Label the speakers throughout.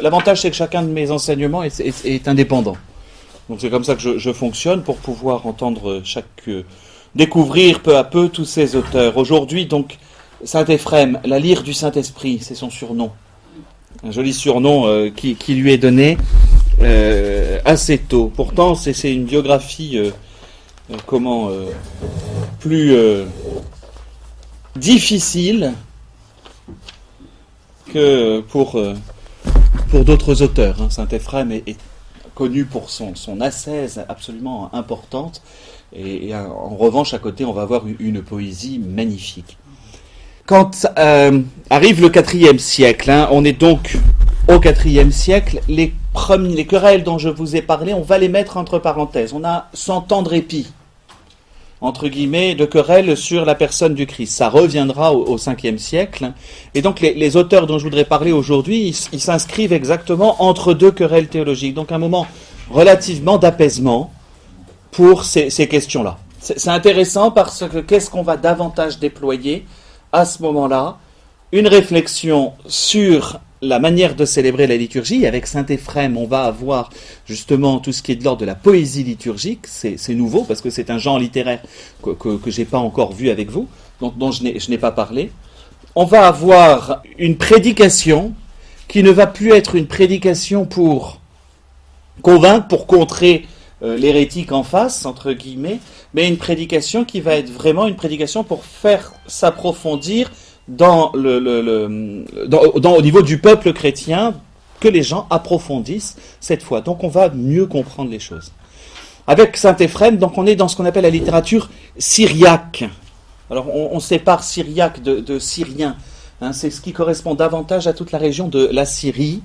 Speaker 1: L'avantage, c'est que chacun de mes enseignements est indépendant. Donc c'est comme ça que je fonctionne pour pouvoir entendre découvrir peu à peu tous ces auteurs. Aujourd'hui, donc, Saint Éphrem, la lyre du Saint-Esprit, c'est son surnom. Un joli surnom qui lui est donné assez tôt. Pourtant, c'est une biographie plus difficile que pour d'autres auteurs. Saint Éphrem est connu pour son ascèse absolument importante, et en revanche, à côté, on va avoir une poésie magnifique. Quand arrive le IVe siècle, on est donc au IVe siècle, les querelles dont je vous ai parlé, on va les mettre entre parenthèses. On a 100 ans de répit, entre guillemets, de querelles sur la personne du Christ. Ça reviendra au Ve siècle. Et donc les auteurs dont je voudrais parler aujourd'hui, ils s'inscrivent exactement entre deux querelles théologiques. Donc un moment relativement d'apaisement pour ces questions-là. C'est intéressant parce que qu'est-ce qu'on va davantage déployer à ce moment-là? Une réflexion sur la manière de célébrer la liturgie. Avec Saint Éphrem, on va avoir justement tout ce qui est de l'ordre de la poésie liturgique. C'est nouveau parce que c'est un genre littéraire que j'ai pas encore vu avec vous, dont je n'ai pas parlé. On va avoir une prédication qui ne va plus être une prédication pour convaincre, pour contrer l'hérétique en face, entre guillemets, mais une prédication qui va être vraiment une prédication pour faire s'approfondir au niveau du peuple chrétien, que les gens approfondissent cette foi. Donc on va mieux comprendre les choses. Avec Saint Éphrem, donc on est dans ce qu'on appelle la littérature syriaque. Alors on sépare syriaque de syrien. C'est ce qui correspond davantage à toute la région de la Syrie.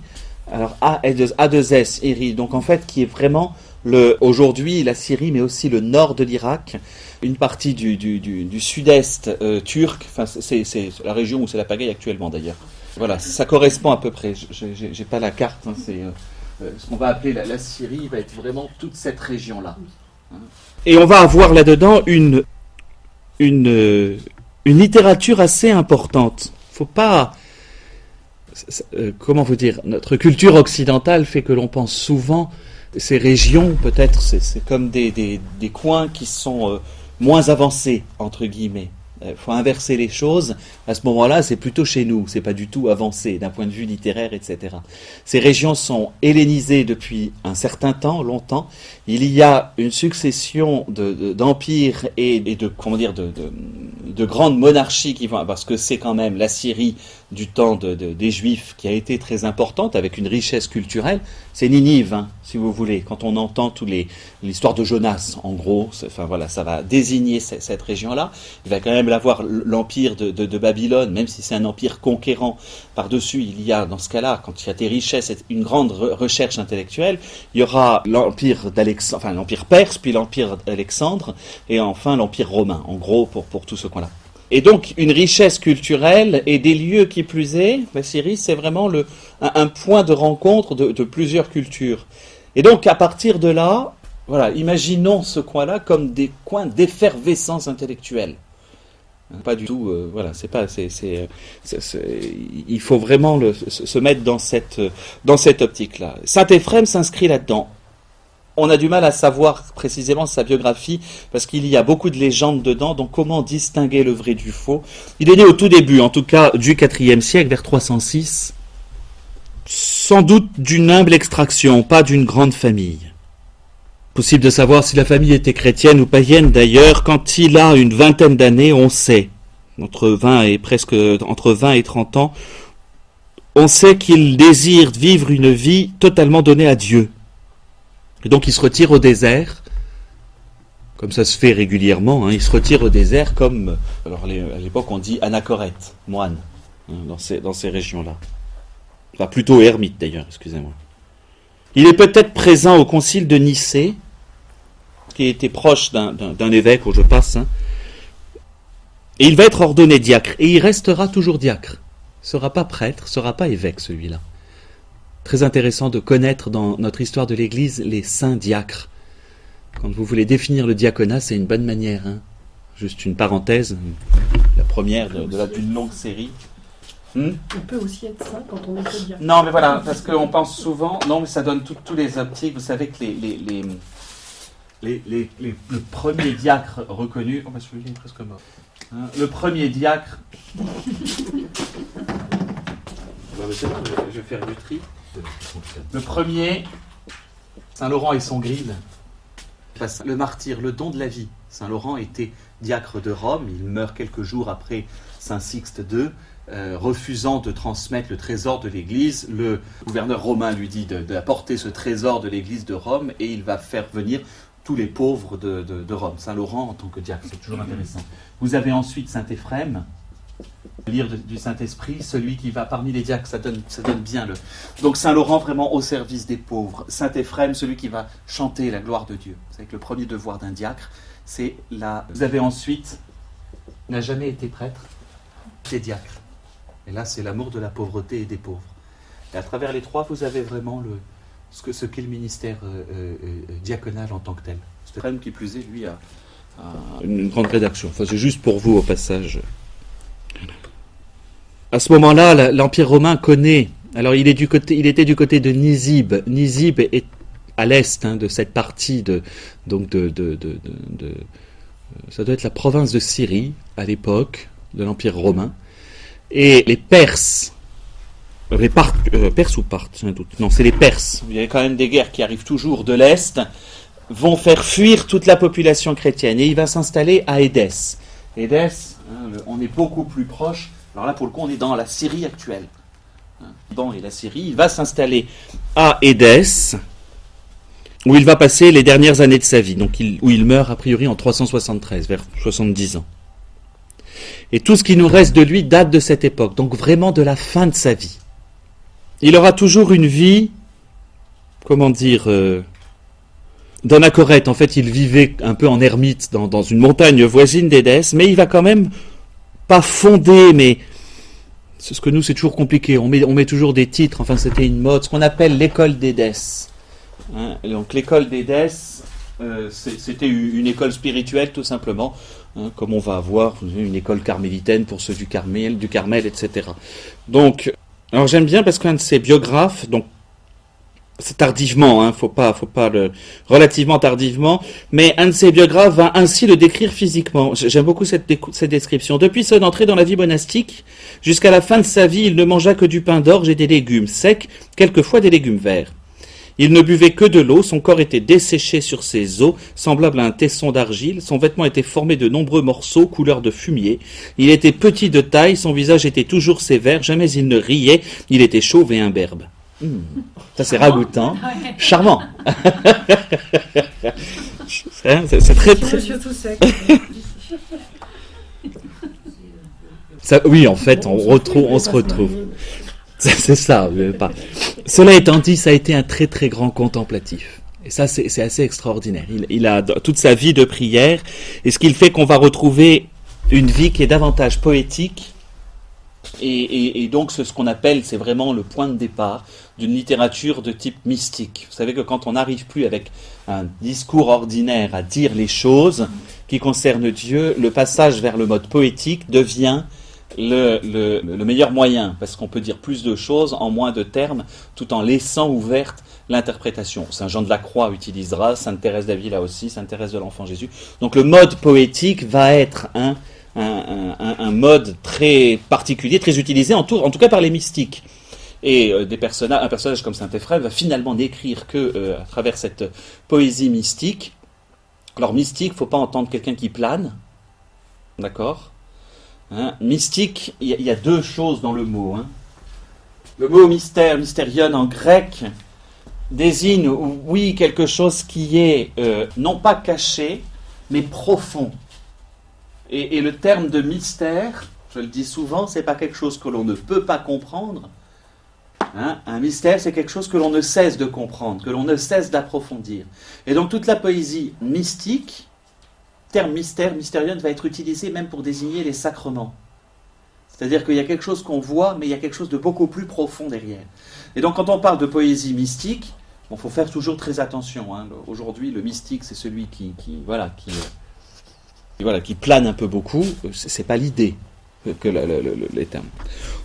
Speaker 1: Alors A2S, Syrie, donc en fait qui est vraiment aujourd'hui la Syrie, mais aussi le nord de l'Irak, une partie du sud-est turc, enfin c'est la région où c'est la pagaille actuellement d'ailleurs. Voilà, ça correspond à peu près, j'ai pas la carte, c'est ce qu'on va appeler la Syrie, va être vraiment toute cette région-là. Et on va avoir là-dedans une littérature assez importante. Faut pas... comment vous dire, notre culture occidentale fait que l'on pense souvent ces régions, peut-être, c'est comme des coins qui sont moins avancés, entre guillemets. Il faut inverser les choses. À ce moment-là, c'est plutôt chez nous, c'est pas du tout avancé d'un point de vue littéraire, etc. Ces régions sont hellénisées depuis un certain temps, longtemps. Il y a une succession d'empires et de grandes monarchies qui vont, parce que c'est quand même la Syrie du temps des Juifs qui a été très importante, avec une richesse culturelle. C'est Ninive, si vous voulez, quand on entend l'histoire de Jonas, en gros, ça va désigner cette région-là. Il va quand même avoir l'empire de Babylone, même si c'est un empire conquérant. Par-dessus, il y a, dans ce cas-là, quand il y a des richesses, une grande recherche intellectuelle, il y aura l'empire l'empire perse, puis l'empire d'Alexandre, et enfin l'empire romain, en gros, pour tout ce coin-là. Et donc, une richesse culturelle et des lieux qui plus est, la Syrie, c'est vraiment un point de rencontre de plusieurs cultures. Et donc, à partir de là, voilà, imaginons ce coin-là comme des coins d'effervescence intellectuelle. Pas du tout, il faut vraiment se mettre dans cette optique-là. Saint Éphrem s'inscrit là-dedans. On a du mal à savoir précisément sa biographie parce qu'il y a beaucoup de légendes dedans, donc comment distinguer le vrai du faux? Il est né au tout début, en tout cas du IVe siècle, vers 306, sans doute d'une humble extraction, pas d'une grande famille. Possible de savoir si la famille était chrétienne ou païenne d'ailleurs. Quand il a une vingtaine d'années, on sait, entre 20 et 30 ans, on sait qu'il désire vivre une vie totalement donnée à Dieu. Et donc il se retire au désert, comme ça se fait régulièrement, il se retire au désert comme, alors à l'époque on dit anachorète, moine, dans ces régions-là. Enfin plutôt ermite d'ailleurs, excusez-moi. Il est peut-être présent au concile de Nicée, qui était proche d'un évêque où je passe, et il va être ordonné diacre, et il restera toujours diacre. Il ne sera pas prêtre, il ne sera pas évêque celui-là. Très intéressant de connaître dans notre histoire de l'Église les saints diacres. Quand vous voulez définir le diaconat, c'est une bonne manière. Juste une parenthèse, la première d'une longue série.
Speaker 2: On peut aussi être saint quand on est que diacre.
Speaker 1: Non, mais voilà, parce qu'on pense souvent... Non, mais ça donne tous les optiques. Vous savez que le premier diacre reconnu... Oh, bah celui-là est presque mort. Hein, le premier diacre... Je vais faire du tri. Le premier, Saint Laurent et son gril. Le martyr, le don de la vie. Saint Laurent était diacre de Rome. Il meurt quelques jours après Saint Sixte II. Refusant de transmettre le trésor de l'Église, le gouverneur romain lui dit d'apporter ce trésor de l'Église de Rome et il va faire venir tous les pauvres de Rome. Saint Laurent en tant que diacre, c'est toujours intéressant. Vous avez ensuite Saint Éphrem, lire du Saint-Esprit, celui qui va parmi les diacres, ça donne bien le... Donc Saint Laurent vraiment au service des pauvres. Saint Éphrem, celui qui va chanter la gloire de Dieu. Vous savez que le premier devoir d'un diacre, c'est la... Vous avez ensuite, n'a jamais été prêtre, c'est diacre. Et là, c'est l'amour de la pauvreté et des pauvres. Et à travers les trois, vous avez vraiment ce qu'est le ministère diaconal en tant que tel. C'est Éphrem qui plus est, lui, a une grande rédaction. Enfin, c'est juste pour vous, au passage. À ce moment-là, l'Empire romain connaît... Alors, il était du côté de Nizib. Nizib est à l'est de cette partie ça doit être la province de Syrie, à l'époque de l'Empire romain. Et les Perses, Perses ou Parthes, j'ai un doute. Non, c'est les Perses. Il y a quand même des guerres qui arrivent toujours de l'Est, vont faire fuir toute la population chrétienne. Et il va s'installer à Édesse. Édesse, on est beaucoup plus proche. Alors là, pour le coup, on est dans la Syrie actuelle. Liban et la Syrie. Il va s'installer à Édesse, où il va passer les dernières années de sa vie. Donc, où il meurt, a priori, en 373, vers 70 ans. Et tout ce qui nous reste de lui date de cette époque, donc vraiment de la fin de sa vie. Il aura toujours une vie, d'anachorète. En fait, il vivait un peu en ermite dans une montagne voisine d'Édesse, mais il va quand même pas fonder, mais c'est ce que nous, c'est toujours compliqué. On met toujours des titres, enfin c'était une mode, ce qu'on appelle l'école d'Édesse. Donc l'école d'Édesse, c'était une école spirituelle tout simplement, comme on va avoir une école carmélitaine pour ceux du Carmel, etc. Donc, alors j'aime bien parce qu'un de ses biographes, donc c'est tardivement, relativement tardivement, mais un de ses biographes va ainsi le décrire physiquement. J'aime beaucoup cette description. Depuis son entrée dans la vie monastique, jusqu'à la fin de sa vie, il ne mangea que du pain d'orge et des légumes secs, quelquefois des légumes verts. Il ne buvait que de l'eau, son corps était desséché sur ses os, semblable à un tesson d'argile, son vêtement était formé de nombreux morceaux, couleur de fumier. Il était petit de taille, son visage était toujours sévère, jamais il ne riait, il était chauve et imberbe. Ça c'est ragoûtant, charmant. C'est très très...
Speaker 2: Monsieur tout sec.
Speaker 1: Ça, oui, en fait, on se retrouve. C'est ça. Cela étant dit, ça a été un très très grand contemplatif. Et ça, c'est assez extraordinaire. Il a toute sa vie de prière, et ce qui fait qu'on va retrouver une vie qui est davantage poétique, et donc ce qu'on appelle, c'est vraiment le point de départ d'une littérature de type mystique. Vous savez que quand on n'arrive plus avec un discours ordinaire à dire les choses qui concernent Dieu, le passage vers le mode poétique devient le meilleur moyen, parce qu'on peut dire plus de choses en moins de termes, tout en laissant ouverte l'interprétation. Saint Jean de la Croix utilisera, Sainte Thérèse d'Avila aussi, Sainte Thérèse de l'Enfant Jésus. Donc le mode poétique va être un mode très particulier, très utilisé, en tout cas par les mystiques. Et un personnage comme Saint Éphrem va finalement n'écrire que à travers cette poésie mystique. Alors mystique, il ne faut pas entendre quelqu'un qui plane, d'accord ? Mystique, il y a deux choses dans le mot. Le mot mystère, mystérion en grec, désigne, oui, quelque chose qui est non pas caché, mais profond. Et le terme de mystère, je le dis souvent, c'est pas quelque chose que l'on ne peut pas comprendre. Un mystère, c'est quelque chose que l'on ne cesse de comprendre, que l'on ne cesse d'approfondir. Et donc toute la poésie mystique, le terme mystère, mystérion, va être utilisé même pour désigner les sacrements. C'est-à-dire qu'il y a quelque chose qu'on voit, mais il y a quelque chose de beaucoup plus profond derrière. Et donc quand on parle de poésie mystique, il faut faire toujours très attention. Aujourd'hui, le mystique, c'est celui qui plane un peu beaucoup. C'est pas l'idée. que les termes.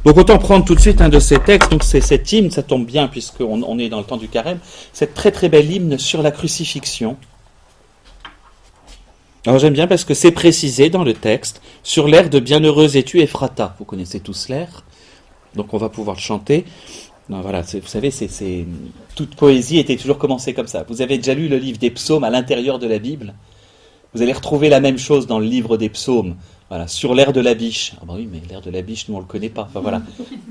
Speaker 1: Donc autant prendre tout de suite un de ces textes, donc c'est cet hymne, ça tombe bien puisqu'on est dans le temps du carême, cette très très belle hymne sur la crucifixion. Alors j'aime bien parce que c'est précisé dans le texte, sur l'air de Bienheureuse es-tu Ephrata. Vous connaissez tous l'air, donc on va pouvoir le chanter. Non, voilà, vous savez, toute poésie était toujours commencée comme ça. Vous avez déjà lu le livre des psaumes à l'intérieur de la Bible ? Vous allez retrouver la même chose dans le livre des psaumes. Voilà, sur l'air de la biche. Ah bah oui, mais l'air de la biche, nous on le connaît pas. Enfin voilà,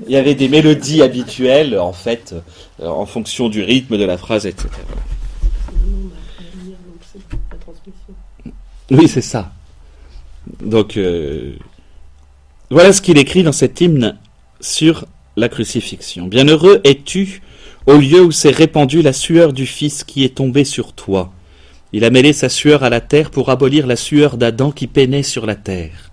Speaker 1: il y avait des mélodies habituelles, en fait, en fonction du rythme de la phrase, etc. Voilà. Oui, c'est ça. Donc, voilà ce qu'il écrit dans cet hymne sur la crucifixion. Bienheureux es-tu au lieu où s'est répandue la sueur du Fils qui est tombé sur toi. Il a mêlé sa sueur à la terre pour abolir la sueur d'Adam qui peinait sur la terre.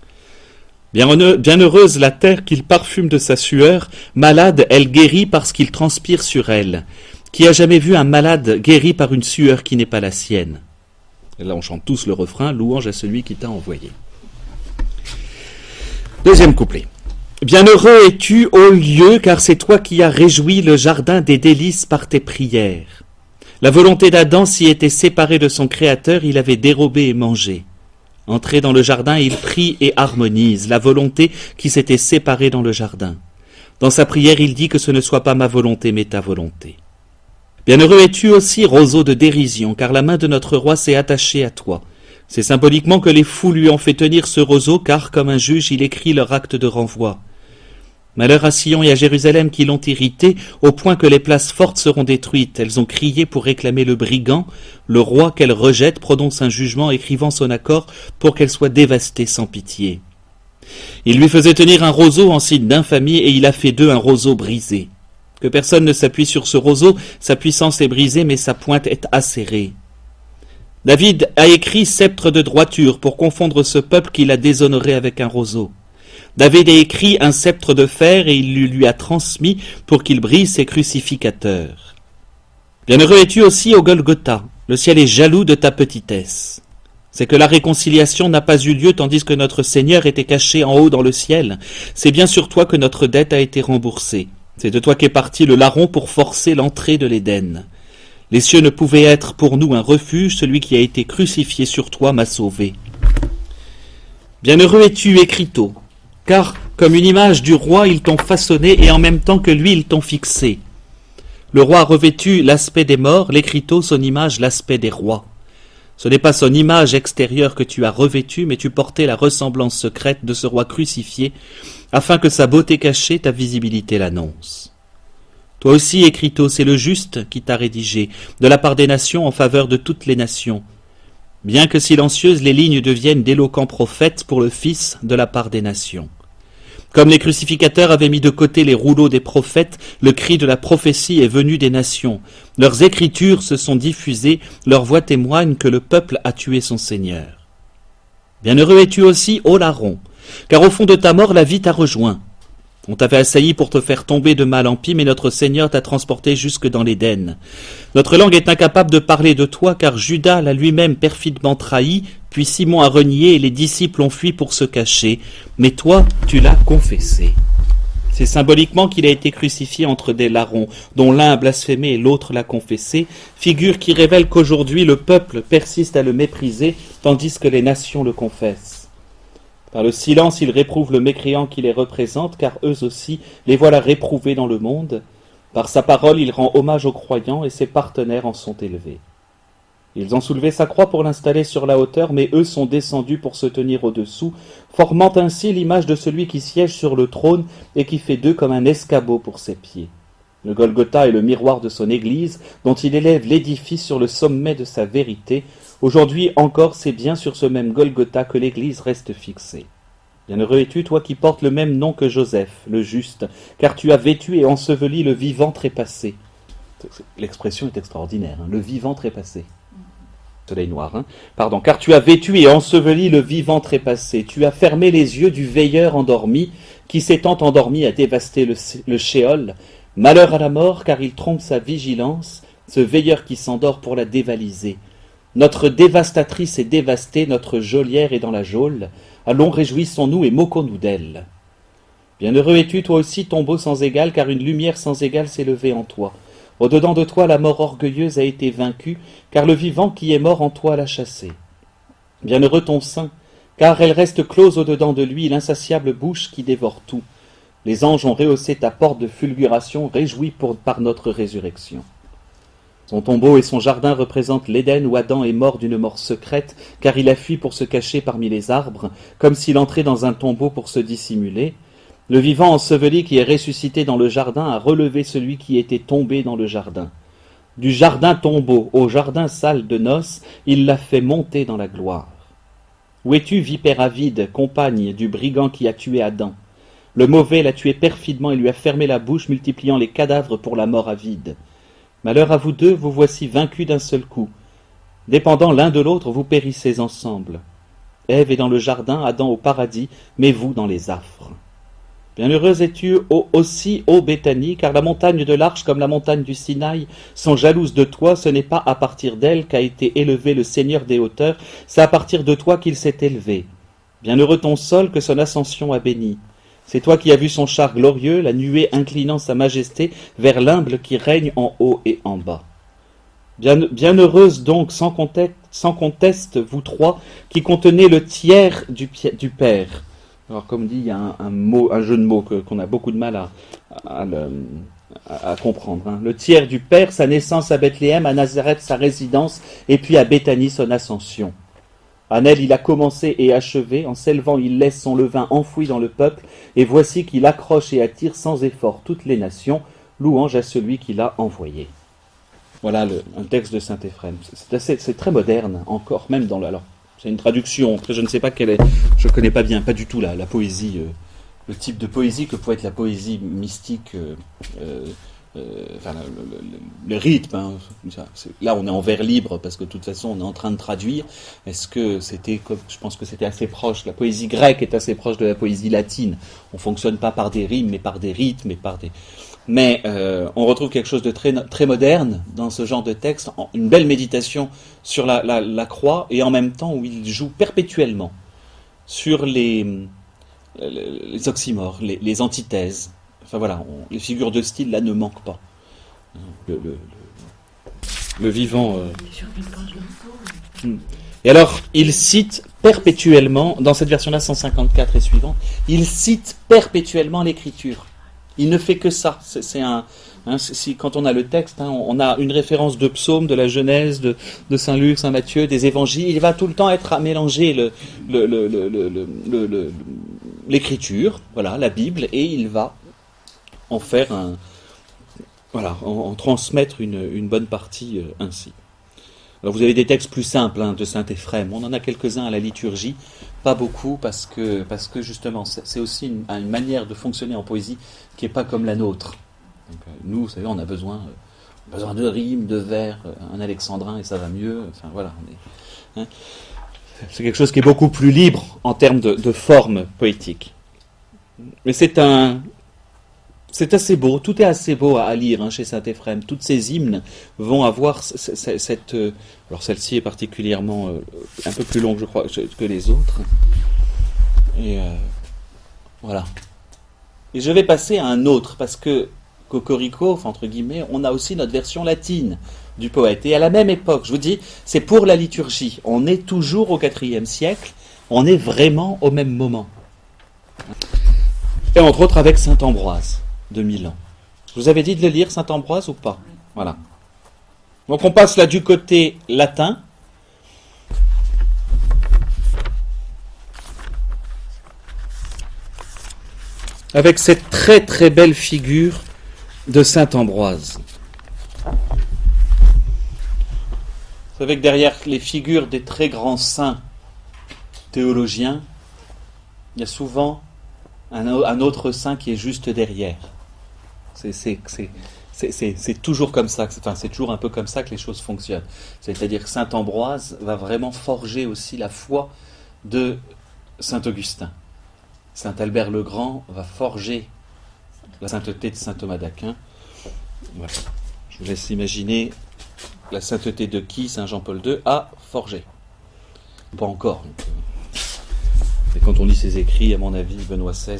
Speaker 1: Bienheureuse la terre qu'il parfume de sa sueur, malade, elle guérit parce qu'il transpire sur elle. Qui a jamais vu un malade guéri par une sueur qui n'est pas la sienne ? Et là, on chante tous le refrain, louange à celui qui t'a envoyé. Deuxième couplet. Bienheureux es-tu, ô lieu, car c'est toi qui as réjoui le jardin des délices par tes prières. La volonté d'Adam s'y était séparée de son Créateur, il avait dérobé et mangé. Entré dans le jardin, il prie et harmonise la volonté qui s'était séparée dans le jardin. Dans sa prière, il dit que ce ne soit pas ma volonté, mais ta volonté. Bienheureux es-tu aussi, roseau de dérision, car la main de notre roi s'est attachée à toi. C'est symboliquement que les fous lui ont fait tenir ce roseau, car, comme un juge, il écrit leur acte de renvoi. Malheur à Sion et à Jérusalem qui l'ont irrité, au point que les places fortes seront détruites. Elles ont crié pour réclamer le brigand. Le roi qu'elles rejettent prononce un jugement écrivant son accord pour qu'elle soit dévastée sans pitié. Il lui faisait tenir un roseau en signe d'infamie, et il a fait d'eux un roseau brisé. Que personne ne s'appuie sur ce roseau, sa puissance est brisée, mais sa pointe est acérée. David a écrit sceptre de droiture pour confondre ce peuple qu'il a déshonoré avec un roseau. David a écrit un sceptre de fer et il lui a transmis pour qu'il brise ses crucificateurs. Bienheureux es-tu aussi au Golgotha, le ciel est jaloux de ta petitesse. C'est que la réconciliation n'a pas eu lieu tandis que notre Seigneur était caché en haut dans le ciel. C'est bien sur toi que notre dette a été remboursée. C'est de toi qu'est parti le larron pour forcer l'entrée de l'Éden. Les cieux ne pouvaient être pour nous un refuge, celui qui a été crucifié sur toi m'a sauvé. Bienheureux es-tu, écriteau, car comme une image du roi ils t'ont façonné et en même temps que lui ils t'ont fixé. Le roi a revêtu l'aspect des morts, l'écriteau son image l'aspect des rois. Ce n'est pas son image extérieure que tu as revêtue, mais tu portais la ressemblance secrète de ce roi crucifié, afin que sa beauté cachée, ta visibilité l'annonce. Toi aussi, écriteau, c'est le juste qui t'a rédigé, de la part des nations en faveur de toutes les nations. Bien que silencieuses, les lignes deviennent d'éloquents prophètes pour le Fils de la part des nations. Comme les crucificateurs avaient mis de côté les rouleaux des prophètes, le cri de la prophétie est venu des nations. Leurs écritures se sont diffusées, leur voix témoigne que le peuple a tué son Seigneur. Bienheureux es-tu aussi, ô larron, car au fond de ta mort la vie t'a rejoint. On t'avait assailli pour te faire tomber de mal en pis, mais notre Seigneur t'a transporté jusque dans l'Éden. Notre langue est incapable de parler de toi, car Judas l'a lui-même perfidement trahi, puis Simon a renié et les disciples ont fui pour se cacher. Mais toi, tu l'as confessé. C'est symboliquement qu'il a été crucifié entre des larrons, dont l'un a blasphémé et l'autre l'a confessé, figure qui révèle qu'aujourd'hui le peuple persiste à le mépriser, tandis que les nations le confessent. Par le silence, il réprouve le mécréant qui les représente, car eux aussi les voilà réprouvés dans le monde. Par sa parole, il rend hommage aux croyants et ses partenaires en sont élevés. Ils ont soulevé sa croix pour l'installer sur la hauteur, mais eux sont descendus pour se tenir au-dessous, formant ainsi l'image de celui qui siège sur le trône et qui fait d'eux comme un escabeau pour ses pieds. Le Golgotha est le miroir de son Église, dont il élève l'édifice sur le sommet de sa vérité. Aujourd'hui encore, c'est bien sur ce même Golgotha que l'Église reste fixée. Bienheureux es-tu, toi qui portes le même nom que Joseph, le juste, car tu as vêtu et enseveli le vivant trépassé. L'expression est extraordinaire, le vivant trépassé. Soleil noir, pardon, car tu as vêtu et enseveli le vivant trépassé. Tu as fermé les yeux du veilleur endormi, qui s'étant endormi a dévasté le Shéol. Malheur à la mort, car il trompe sa vigilance, ce veilleur qui s'endort pour la dévaliser. Notre dévastatrice est dévastée, notre geôlière est dans la geôle. Allons, réjouissons-nous et moquons-nous d'elle. Bienheureux es-tu, toi aussi, tombeau sans égal, car une lumière sans égal s'est levée en toi. Au-dedans de toi, la mort orgueilleuse a été vaincue, car le vivant qui est mort en toi l'a chassée. Bienheureux ton sein, car elle reste close au-dedans de lui, l'insatiable bouche qui dévore tout. Les anges ont rehaussé ta porte de fulguration, réjouis par notre résurrection. Son tombeau et son jardin représentent l'Éden où Adam est mort d'une mort secrète, car il a fui pour se cacher parmi les arbres, comme s'il entrait dans un tombeau pour se dissimuler. Le vivant enseveli qui est ressuscité dans le jardin a relevé celui qui était tombé dans le jardin. Du jardin tombeau au jardin salle de noces, il l'a fait monter dans la gloire. Où es-tu, vipère avide, compagne du brigand qui a tué Adam? Le mauvais l'a tué perfidement et lui a fermé la bouche, multipliant les cadavres pour la mort avide. Malheur à vous deux, vous voici vaincus d'un seul coup. Dépendant l'un de l'autre, vous périssez ensemble. Ève est dans le jardin, Adam au paradis, mais vous dans les affres. Bienheureuse es-tu aussi, ô Béthanie, car la montagne de l'Arche comme la montagne du Sinaï sont jalouses de toi, ce n'est pas à partir d'elle qu'a été élevé le Seigneur des hauteurs, c'est à partir de toi qu'il s'est élevé. Bienheureux ton sol que son ascension a béni. C'est toi qui as vu son char glorieux, la nuée inclinant sa majesté vers l'humble qui règne en haut et en bas. Bienheureuse donc, sans conteste, vous trois, qui contenez le tiers du Père. Alors comme dit, il y a un jeu de mots qu'on a beaucoup de mal à comprendre. Hein. Le tiers du Père, sa naissance à Bethléem, à Nazareth sa résidence, et puis à Béthanie son ascension. En elle, il a commencé et achevé, en s'élevant, il laisse son levain enfoui dans le peuple, et voici qu'il accroche et attire sans effort toutes les nations, louange à celui qui l'a envoyé. Voilà un texte de saint Éphrem. C'est très moderne, encore, même dans alors, c'est une traduction, après je ne sais pas quelle est, je ne connais pas bien, pas du tout la poésie, le type de poésie que pourrait être la poésie mystique, enfin, le rythme, hein, là on est en vers libre parce que de toute façon on est en train de traduire. Est-ce que c'était, je pense que c'était assez proche, la poésie grecque est assez proche de la poésie latine. On fonctionne pas par des rimes mais par des rythmes et par des... Mais on retrouve quelque chose de très, très moderne dans ce genre de texte, une belle méditation sur la croix et en même temps où il joue perpétuellement sur les oxymores, les antithèses. Enfin voilà, les figures de style là ne manquent pas. Le vivant. Et alors, il cite perpétuellement, dans cette version-là, 154 et suivante, il cite perpétuellement l'Écriture. Il ne fait que ça. Quand on a le texte, hein, on a une référence de psaume, de la Genèse, de Saint Luc, Saint Matthieu, des évangiles. Il va tout le temps être à mélanger l'Écriture, voilà, la Bible, et il va en faire en transmettre une bonne partie ainsi. Alors vous avez des textes plus simples hein, de saint Éphrem, on en a quelques-uns à la liturgie, pas beaucoup parce que justement c'est aussi une manière de fonctionner en poésie qui n'est pas comme la nôtre. Donc, nous, vous savez, on a besoin de rimes, de vers, un alexandrin et ça va mieux, enfin voilà. C'est quelque chose qui est beaucoup plus libre en termes de forme poétique. Mais c'est assez beau, tout est assez beau à lire hein, chez saint Éphrem. Toutes ces hymnes vont avoir cette... alors celle-ci est particulièrement un peu plus longue, je crois, que les autres. Et voilà. Et je vais passer à un autre, parce que Cocorico, entre guillemets, on a aussi notre version latine du poète. Et à la même époque, je vous dis, c'est pour la liturgie. On est toujours au IVe siècle, on est vraiment au même moment. Et entre autres avec saint Ambroise de Milan. Je vous avais dit de le lire, saint Ambroise, ou pas? Voilà. Donc on passe là du côté latin. Avec cette très très belle figure de saint Ambroise. Vous savez que derrière les figures des très grands saints théologiens, il y a souvent un autre saint qui est juste derrière. C'est toujours comme ça, c'est toujours un peu comme ça que les choses fonctionnent. C'est-à-dire que saint Ambroise va vraiment forger aussi la foi de saint Augustin. Saint Albert le Grand va forger la sainteté de saint Thomas d'Aquin. Voilà. Je vous laisse imaginer la sainteté de qui saint Jean-Paul II a forgé. Pas encore. Et quand on lit ses écrits, à mon avis, Benoît XVI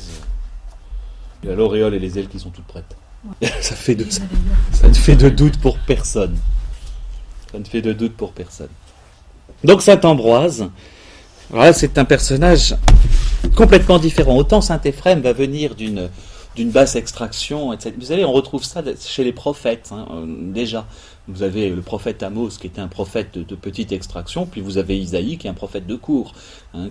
Speaker 1: Il y a l'auréole et les ailes qui sont toutes prêtes. Ouais. Ça ne fait de doute pour personne. Ça ne fait de doute pour personne. Donc saint Ambroise, voilà, c'est un personnage complètement différent. Autant saint Éphrem va venir d'une basse extraction, etc. Vous savez, on retrouve ça chez les prophètes, déjà. Vous avez le prophète Amos qui était un prophète de petite extraction, puis vous avez Isaïe qui est un prophète de cour,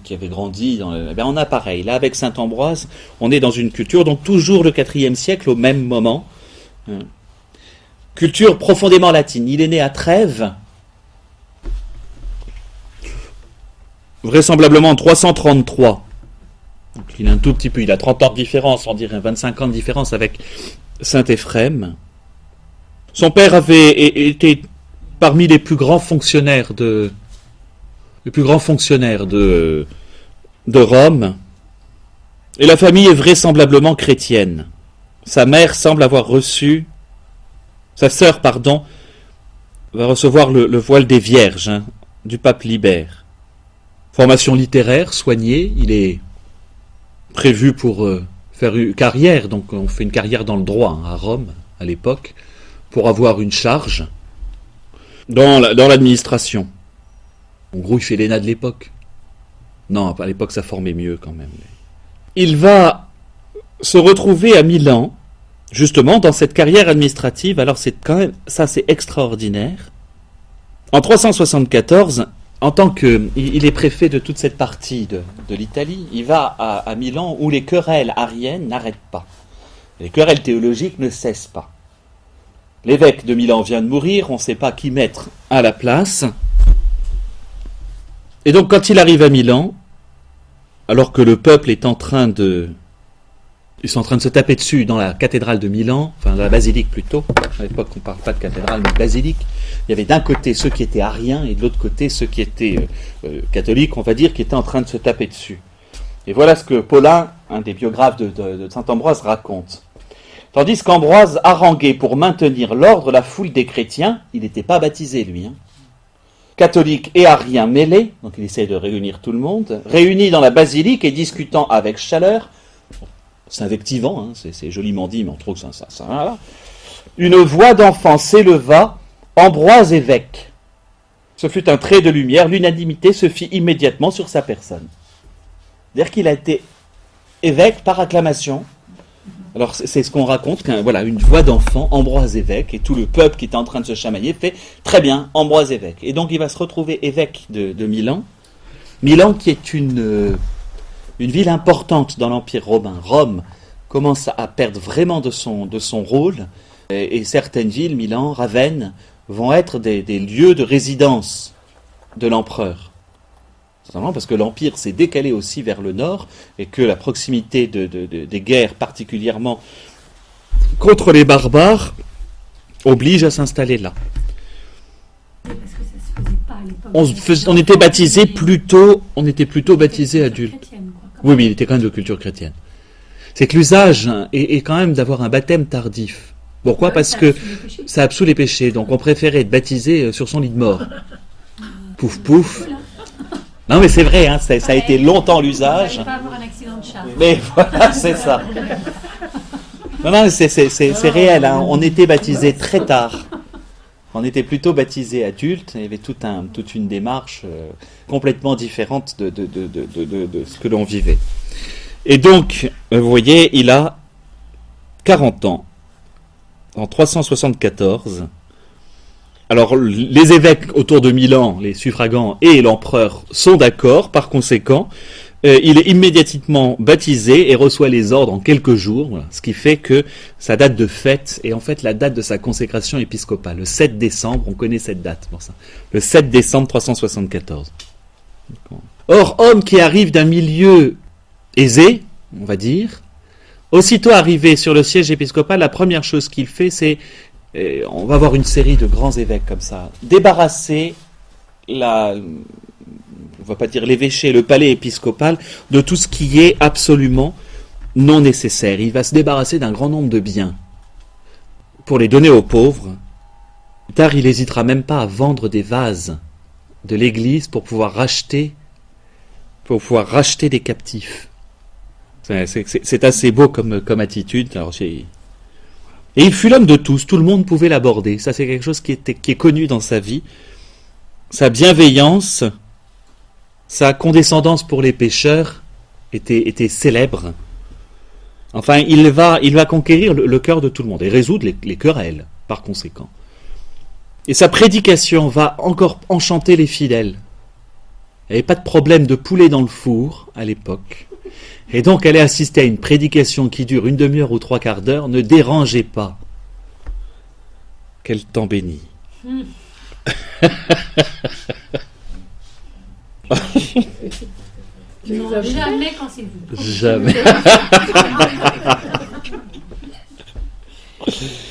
Speaker 1: qui avait grandi dans le... on a pareil. Là, avec saint Ambroise, on est dans une culture, donc toujours le IVe siècle, au même moment. Culture profondément latine. Il est né à Trèves, vraisemblablement en 333. Donc il a un tout petit peu, il a 30 ans de différence, on dirait 25 ans de différence avec saint Éphrem. Son père avait été parmi les plus grands fonctionnaires de Rome. Et la famille est vraisemblablement chrétienne. Sa sœur, va recevoir le voile des Vierges, du pape Libère. Formation littéraire, soignée, il est prévu pour faire une carrière, donc on fait une carrière dans le droit à Rome, à l'époque, pour avoir une charge dans l'administration. En gros, il fait l'ENA de l'époque. Non, à l'époque, ça formait mieux quand même. Il va se retrouver à Milan, justement, dans cette carrière administrative. Alors, c'est quand même, ça, c'est extraordinaire. En 374, en tant qu'il est préfet de toute cette partie de l'Italie, il va à Milan où les querelles ariennes n'arrêtent pas. Les querelles théologiques ne cessent pas. L'évêque de Milan vient de mourir, on ne sait pas qui mettre à la place. Et donc quand il arrive à Milan, alors que le peuple est en train de se taper dessus dans la cathédrale de Milan, enfin dans la basilique plutôt, à l'époque on ne parle pas de cathédrale mais de basilique, il y avait d'un côté ceux qui étaient ariens et de l'autre côté ceux qui étaient catholiques, on va dire, qui étaient en train de se taper dessus. Et voilà ce que Paulin, un des biographes de saint Ambroise, raconte. Tandis qu'Ambroise haranguait pour maintenir l'ordre la foule des chrétiens, il n'était pas baptisé lui, catholiques et ariens mêlés, donc il essaie de réunir tout le monde, réunis dans la basilique et discutant avec chaleur, s'invectivant, c'est joliment dit, mais on trouve ça voilà. Une voix d'enfant s'éleva, Ambroise évêque. Ce fut un trait de lumière, l'unanimité se fit immédiatement sur sa personne. C'est-à-dire qu'il a été évêque par acclamation. Alors c'est ce qu'on raconte, voilà, une voix d'enfant, Ambroise évêque, et tout le peuple qui était en train de se chamailler fait très bien, Ambroise évêque. Et donc il va se retrouver évêque de Milan. Milan qui est une ville importante dans l'Empire romain. Rome commence à perdre vraiment de son rôle, et certaines villes, Milan, Ravenne, vont être des lieux de résidence de l'empereur. Simplement parce que l'Empire s'est décalé aussi vers le nord et que la proximité des guerres, particulièrement contre les barbares, oblige à s'installer là.
Speaker 2: Parce que ça se faisait pas à l'époque.
Speaker 1: On était plutôt baptisé adulte. Oui, mais il était quand même de culture chrétienne. C'est que l'usage est quand même d'avoir un baptême tardif. Pourquoi ? Parce que ça absout les péchés. Donc on préférait être baptisé sur son lit de mort. Pouf, pouf. Non mais c'est vrai, ça a été longtemps l'usage.
Speaker 2: Vous n'allez pas avoir un accident de char.
Speaker 1: Mais voilà, c'est ça. Non, c'est réel. On était baptisé très tard. On était plutôt baptisé adulte. Il y avait toute une démarche complètement différente de ce que l'on vivait. Et donc, vous voyez, il a 40 ans. En 374. Alors, les évêques autour de Milan, les suffragants et l'empereur sont d'accord. Par conséquent, il est immédiatement baptisé et reçoit les ordres en quelques jours. Voilà, ce qui fait que sa date de fête est en fait la date de sa consécration épiscopale. Le 7 décembre, on connaît cette date pour ça. Le 7 décembre 374. Or, homme qui arrive d'un milieu aisé, on va dire, aussitôt arrivé sur le siège épiscopal, la première chose qu'il fait, c'est... on va avoir une série de grands évêques comme ça, débarrasser on va pas dire l'évêché, le palais épiscopal, de tout ce qui est absolument non nécessaire. Il va se débarrasser d'un grand nombre de biens pour les donner aux pauvres. Plus tard, il n'hésitera même pas à vendre des vases de l'église pour pouvoir racheter des captifs. C'est assez beau comme attitude. Alors, et il fut l'homme de tous, tout le monde pouvait l'aborder. Ça, c'est quelque chose qui est connu dans sa vie. Sa bienveillance, sa condescendance pour les pécheurs était célèbre. Enfin, il va conquérir le cœur de tout le monde et résoudre les querelles, par conséquent. Et sa prédication va encore enchanter les fidèles. Il n'y avait pas de problème de poulet dans le four à l'époque. Et donc, aller assister à une prédication qui dure une demi-heure ou 3/4 d'heure ne dérangeait pas. Quel temps béni.
Speaker 2: Non, jamais quand c'est vous.
Speaker 1: Jamais.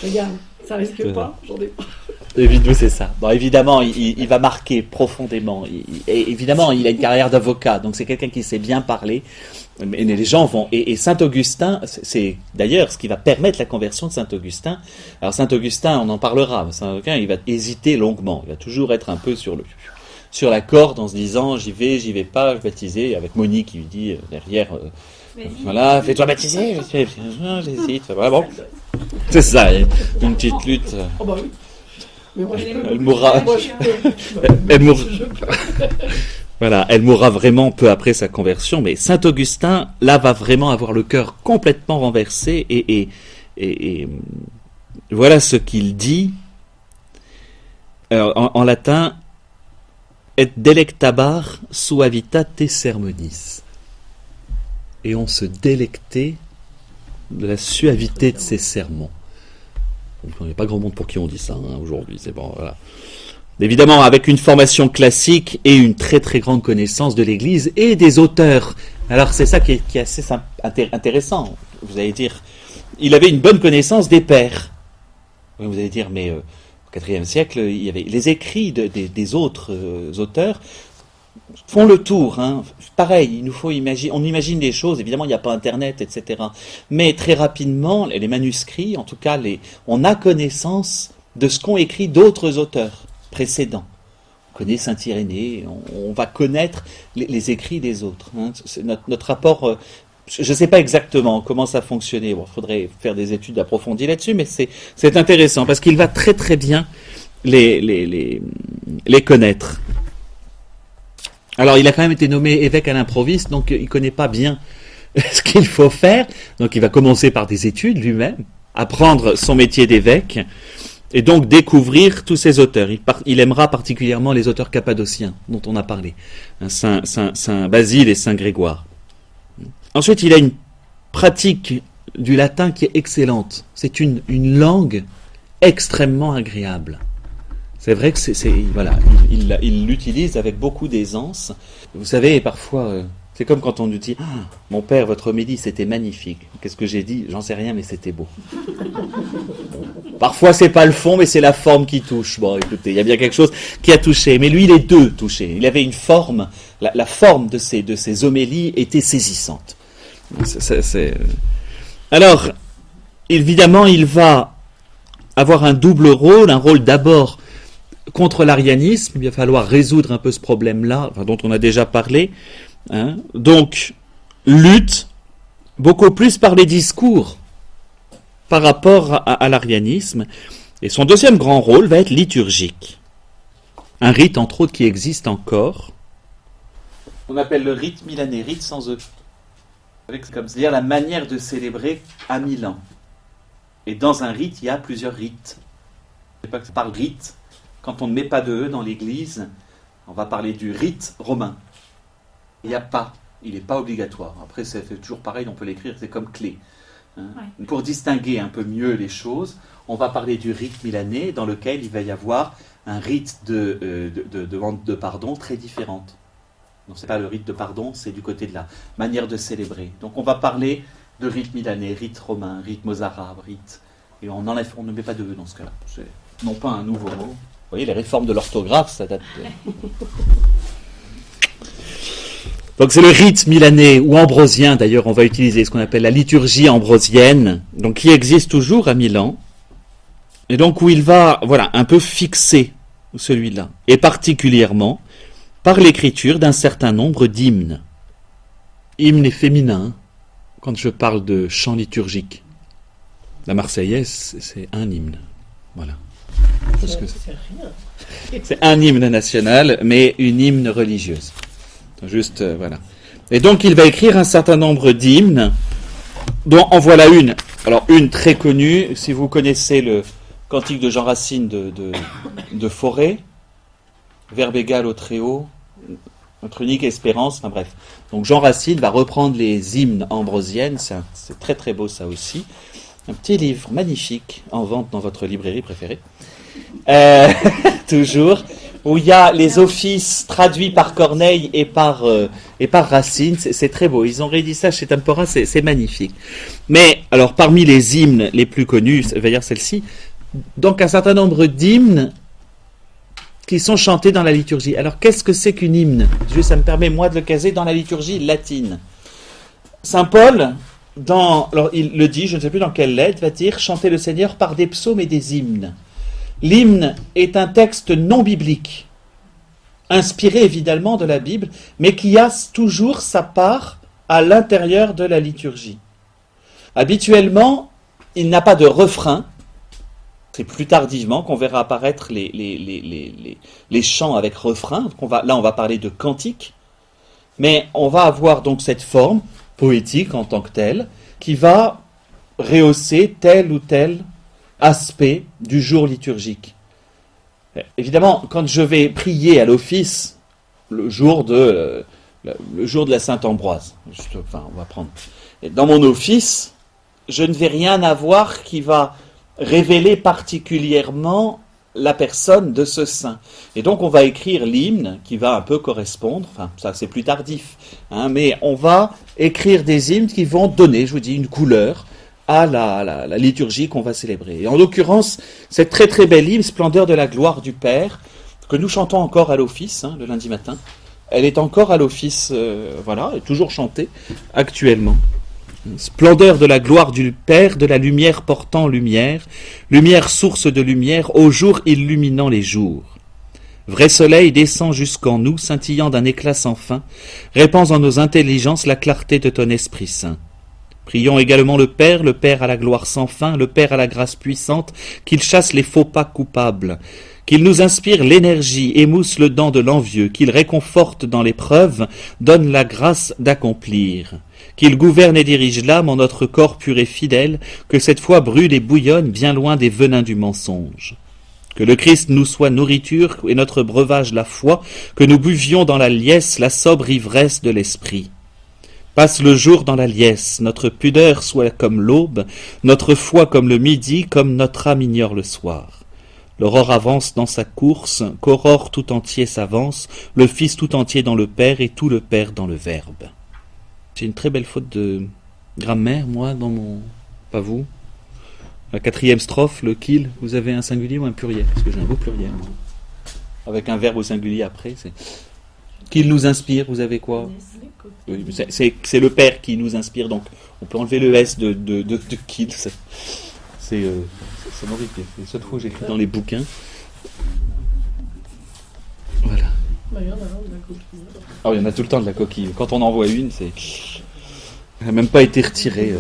Speaker 3: Regarde, ça risque pas, j'en ai pas.
Speaker 1: Évidemment, c'est ça. Bon, évidemment, il va marquer profondément. Et évidemment, il a une carrière d'avocat, donc c'est quelqu'un qui sait bien parler. Mais les gens vont. Et Saint Augustin, c'est d'ailleurs ce qui va permettre la conversion de Saint Augustin. Alors Saint Augustin, on en parlera. Saint Augustin, il va hésiter longuement. Il va toujours être un peu sur la corde en se disant j'y vais pas, je vais baptiser. Avec Monique qui lui dit derrière. Voilà, fais-toi baptiser. J'hésite. Voilà, bon. C'est ça, une petite lutte.
Speaker 3: Oh bah oui. Mais moi,
Speaker 1: Elle mourra. Voilà, elle mourra vraiment peu après sa conversion, mais Saint Augustin, là, va vraiment avoir le cœur complètement renversé, et voilà ce qu'il dit. Alors, en latin, et delectabar suavitate sermonis. Et on se délectait de la suavité de ses sermons. Il n'y a pas grand monde pour qui on dit ça aujourd'hui, c'est bon, voilà. Évidemment, avec une formation classique et une très très grande connaissance de l'Église et des auteurs. Alors c'est ça qui est assez intéressant. Vous allez dire, il avait une bonne connaissance des pères. Vous allez dire, mais au IVe siècle, il y avait les écrits des autres auteurs font le tour. Pareil, il nous faut imaginer. On imagine des choses. Évidemment, il n'y a pas Internet, etc. Mais très rapidement, les manuscrits, en tout cas, on a connaissance de ce qu'ont écrit d'autres auteurs précédents. On connaît Saint-Irénée, on va connaître les écrits des autres. C'est notre rapport, je ne sais pas exactement comment ça fonctionnait, il faudrait faire des études approfondies là-dessus, mais c'est intéressant, parce qu'il va très très bien les connaître. Alors il a quand même été nommé évêque à l'improviste, donc il ne connaît pas bien ce qu'il faut faire, donc il va commencer par des études lui-même, apprendre son métier d'évêque, et donc découvrir tous ces auteurs. Il aimera particulièrement les auteurs cappadociens dont on a parlé, Saint Basile et Saint Grégoire. Ensuite, il a une pratique du latin qui est excellente. C'est une langue extrêmement agréable. C'est vrai que voilà, il l'utilise avec beaucoup d'aisance. Vous savez, parfois, c'est comme quand on nous dit « Mon père, votre homélie, c'était magnifique. » Qu'est-ce que j'ai dit ? J'en sais rien, mais c'était beau. Parfois, c'est pas le fond, mais c'est la forme qui touche. Bon, écoutez, il y a bien quelque chose qui a touché. Mais lui, les deux touchaient. Il avait une forme, la forme de ses homélies était saisissante. Alors, évidemment, il va avoir un double rôle. Un rôle d'abord contre l'arianisme. Il va falloir résoudre un peu ce problème-là, dont on a déjà parlé. Donc, lutte beaucoup plus par les discours par rapport à l'arianisme. Et son deuxième grand rôle va être liturgique. Un rite, entre autres, qui existe encore. On appelle le rite milanais, rite sans E. C'est-à-dire la manière de célébrer à Milan. Et dans un rite, il y a plusieurs rites. Je ne sais pas que par rite, quand on ne met pas de E dans l'église, on va parler du rite romain. Il n'y a pas, il n'est pas obligatoire. Après, c'est toujours pareil, on peut l'écrire, c'est comme clé. Ouais. Pour distinguer un peu mieux les choses, on va parler du rite milanais dans lequel il va y avoir un rite de pardon très différente. Donc c'est pas le rite de pardon, c'est du côté de la manière de célébrer. Donc on va parler de rite milanais, rite romain, rite mozarabe, rite... Et on ne met pas de E dans ce cas-là. C'est non pas un nouveau mot. Vous voyez, les réformes de l'orthographe, ça date de... Donc c'est le rite milanais ou ambrosien, d'ailleurs on va utiliser ce qu'on appelle la liturgie ambrosienne, donc qui existe toujours à Milan, et donc où il va un peu fixer celui-là, et particulièrement par l'écriture d'un certain nombre d'hymnes. Hymnes féminins, quand je parle de chant liturgique, la Marseillaise, c'est un hymne. Voilà. Parce que
Speaker 3: C'est rien.
Speaker 1: c'est un hymne national, mais une hymne religieuse. Juste, voilà. Et donc, il va écrire un certain nombre d'hymnes, dont en voilà une. Alors, une très connue, si vous connaissez le cantique de Jean Racine de Forêt, Verbe égal au très haut, notre unique espérance, enfin bref. Donc, Jean Racine va reprendre les hymnes ambrosiennes, c'est très très beau ça aussi. Un petit livre magnifique, en vente dans votre librairie préférée. Toujours, où il y a les offices traduits par Corneille et par Racine, c'est très beau. Ils ont réédité ça chez Tempora, c'est magnifique. Mais, alors, parmi les hymnes les plus connus, ça veut dire celle-ci, donc un certain nombre d'hymnes qui sont chantés dans la liturgie. Alors, qu'est-ce que c'est qu'une hymne ? Juste, ça me permet, moi, de le caser dans la liturgie latine. Saint Paul, alors il le dit, je ne sais plus dans quelle lettre, va dire « Chanter le Seigneur par des psaumes et des hymnes ». L'hymne est un texte non biblique, inspiré évidemment de la Bible, mais qui a toujours sa part à l'intérieur de la liturgie. Habituellement, il n'a pas de refrain. C'est plus tardivement qu'on verra apparaître les chants avec refrain. Donc là, on va parler de cantique, mais on va avoir donc cette forme poétique en tant que telle, qui va rehausser tel ou tel aspect du jour liturgique. Évidemment, quand je vais prier à l'office le jour de la Saint-Ambroise, on va prendre. Et dans mon office, je ne vais rien avoir qui va révéler particulièrement la personne de ce saint. Et donc on va écrire l'hymne qui va un peu correspondre, enfin ça c'est plus tardif, mais on va écrire des hymnes qui vont donner, je vous dis, une couleur à la liturgie qu'on va célébrer. Et en l'occurrence, cette très très belle hymne, Splendeur de la gloire du Père, que nous chantons encore à l'office, le lundi matin, elle est encore à l'office, elle est toujours chantée actuellement. Splendeur de la gloire du Père, de la lumière portant lumière, lumière source de lumière, au jour illuminant les jours. Vrai soleil descend jusqu'en nous, scintillant d'un éclat sans fin, répand en nos intelligences la clarté de ton Esprit Saint. Prions également le Père à la gloire sans fin, le Père à la grâce puissante, qu'il chasse les faux pas coupables, qu'il nous inspire l'énergie, émousse le dent de l'envieux, qu'il réconforte dans l'épreuve, donne la grâce d'accomplir, qu'il gouverne et dirige l'âme en notre corps pur et fidèle, que cette foi brûle et bouillonne bien loin des venins du mensonge. Que le Christ nous soit nourriture et notre breuvage la foi, que nous buvions dans la liesse la sobre ivresse de l'esprit. Passe le jour dans la liesse, notre pudeur soit comme l'aube, notre foi comme le midi, comme notre âme ignore le soir. L'aurore avance dans sa course, qu'aurore tout entier s'avance, le Fils tout entier dans le Père et tout le Père dans le Verbe. J'ai une très belle faute de grammaire, moi, dans mon... Pas vous. La 4e strophe, le qu'il, vous avez un singulier ou un pluriel ? Parce que j'ai un beau pluriel, moi. Avec un verbe au singulier après, c'est... Qu'il nous inspire, vous avez quoi ? Oui, c'est le Père qui nous inspire, donc on peut enlever le S de qu'il. C'est horrible. C'est la seule fois que j'écris dans les bouquins. Voilà. Ah, il y en a tout le temps de la coquille. Quand on en voit une, c'est... Elle n'a même pas été retirée.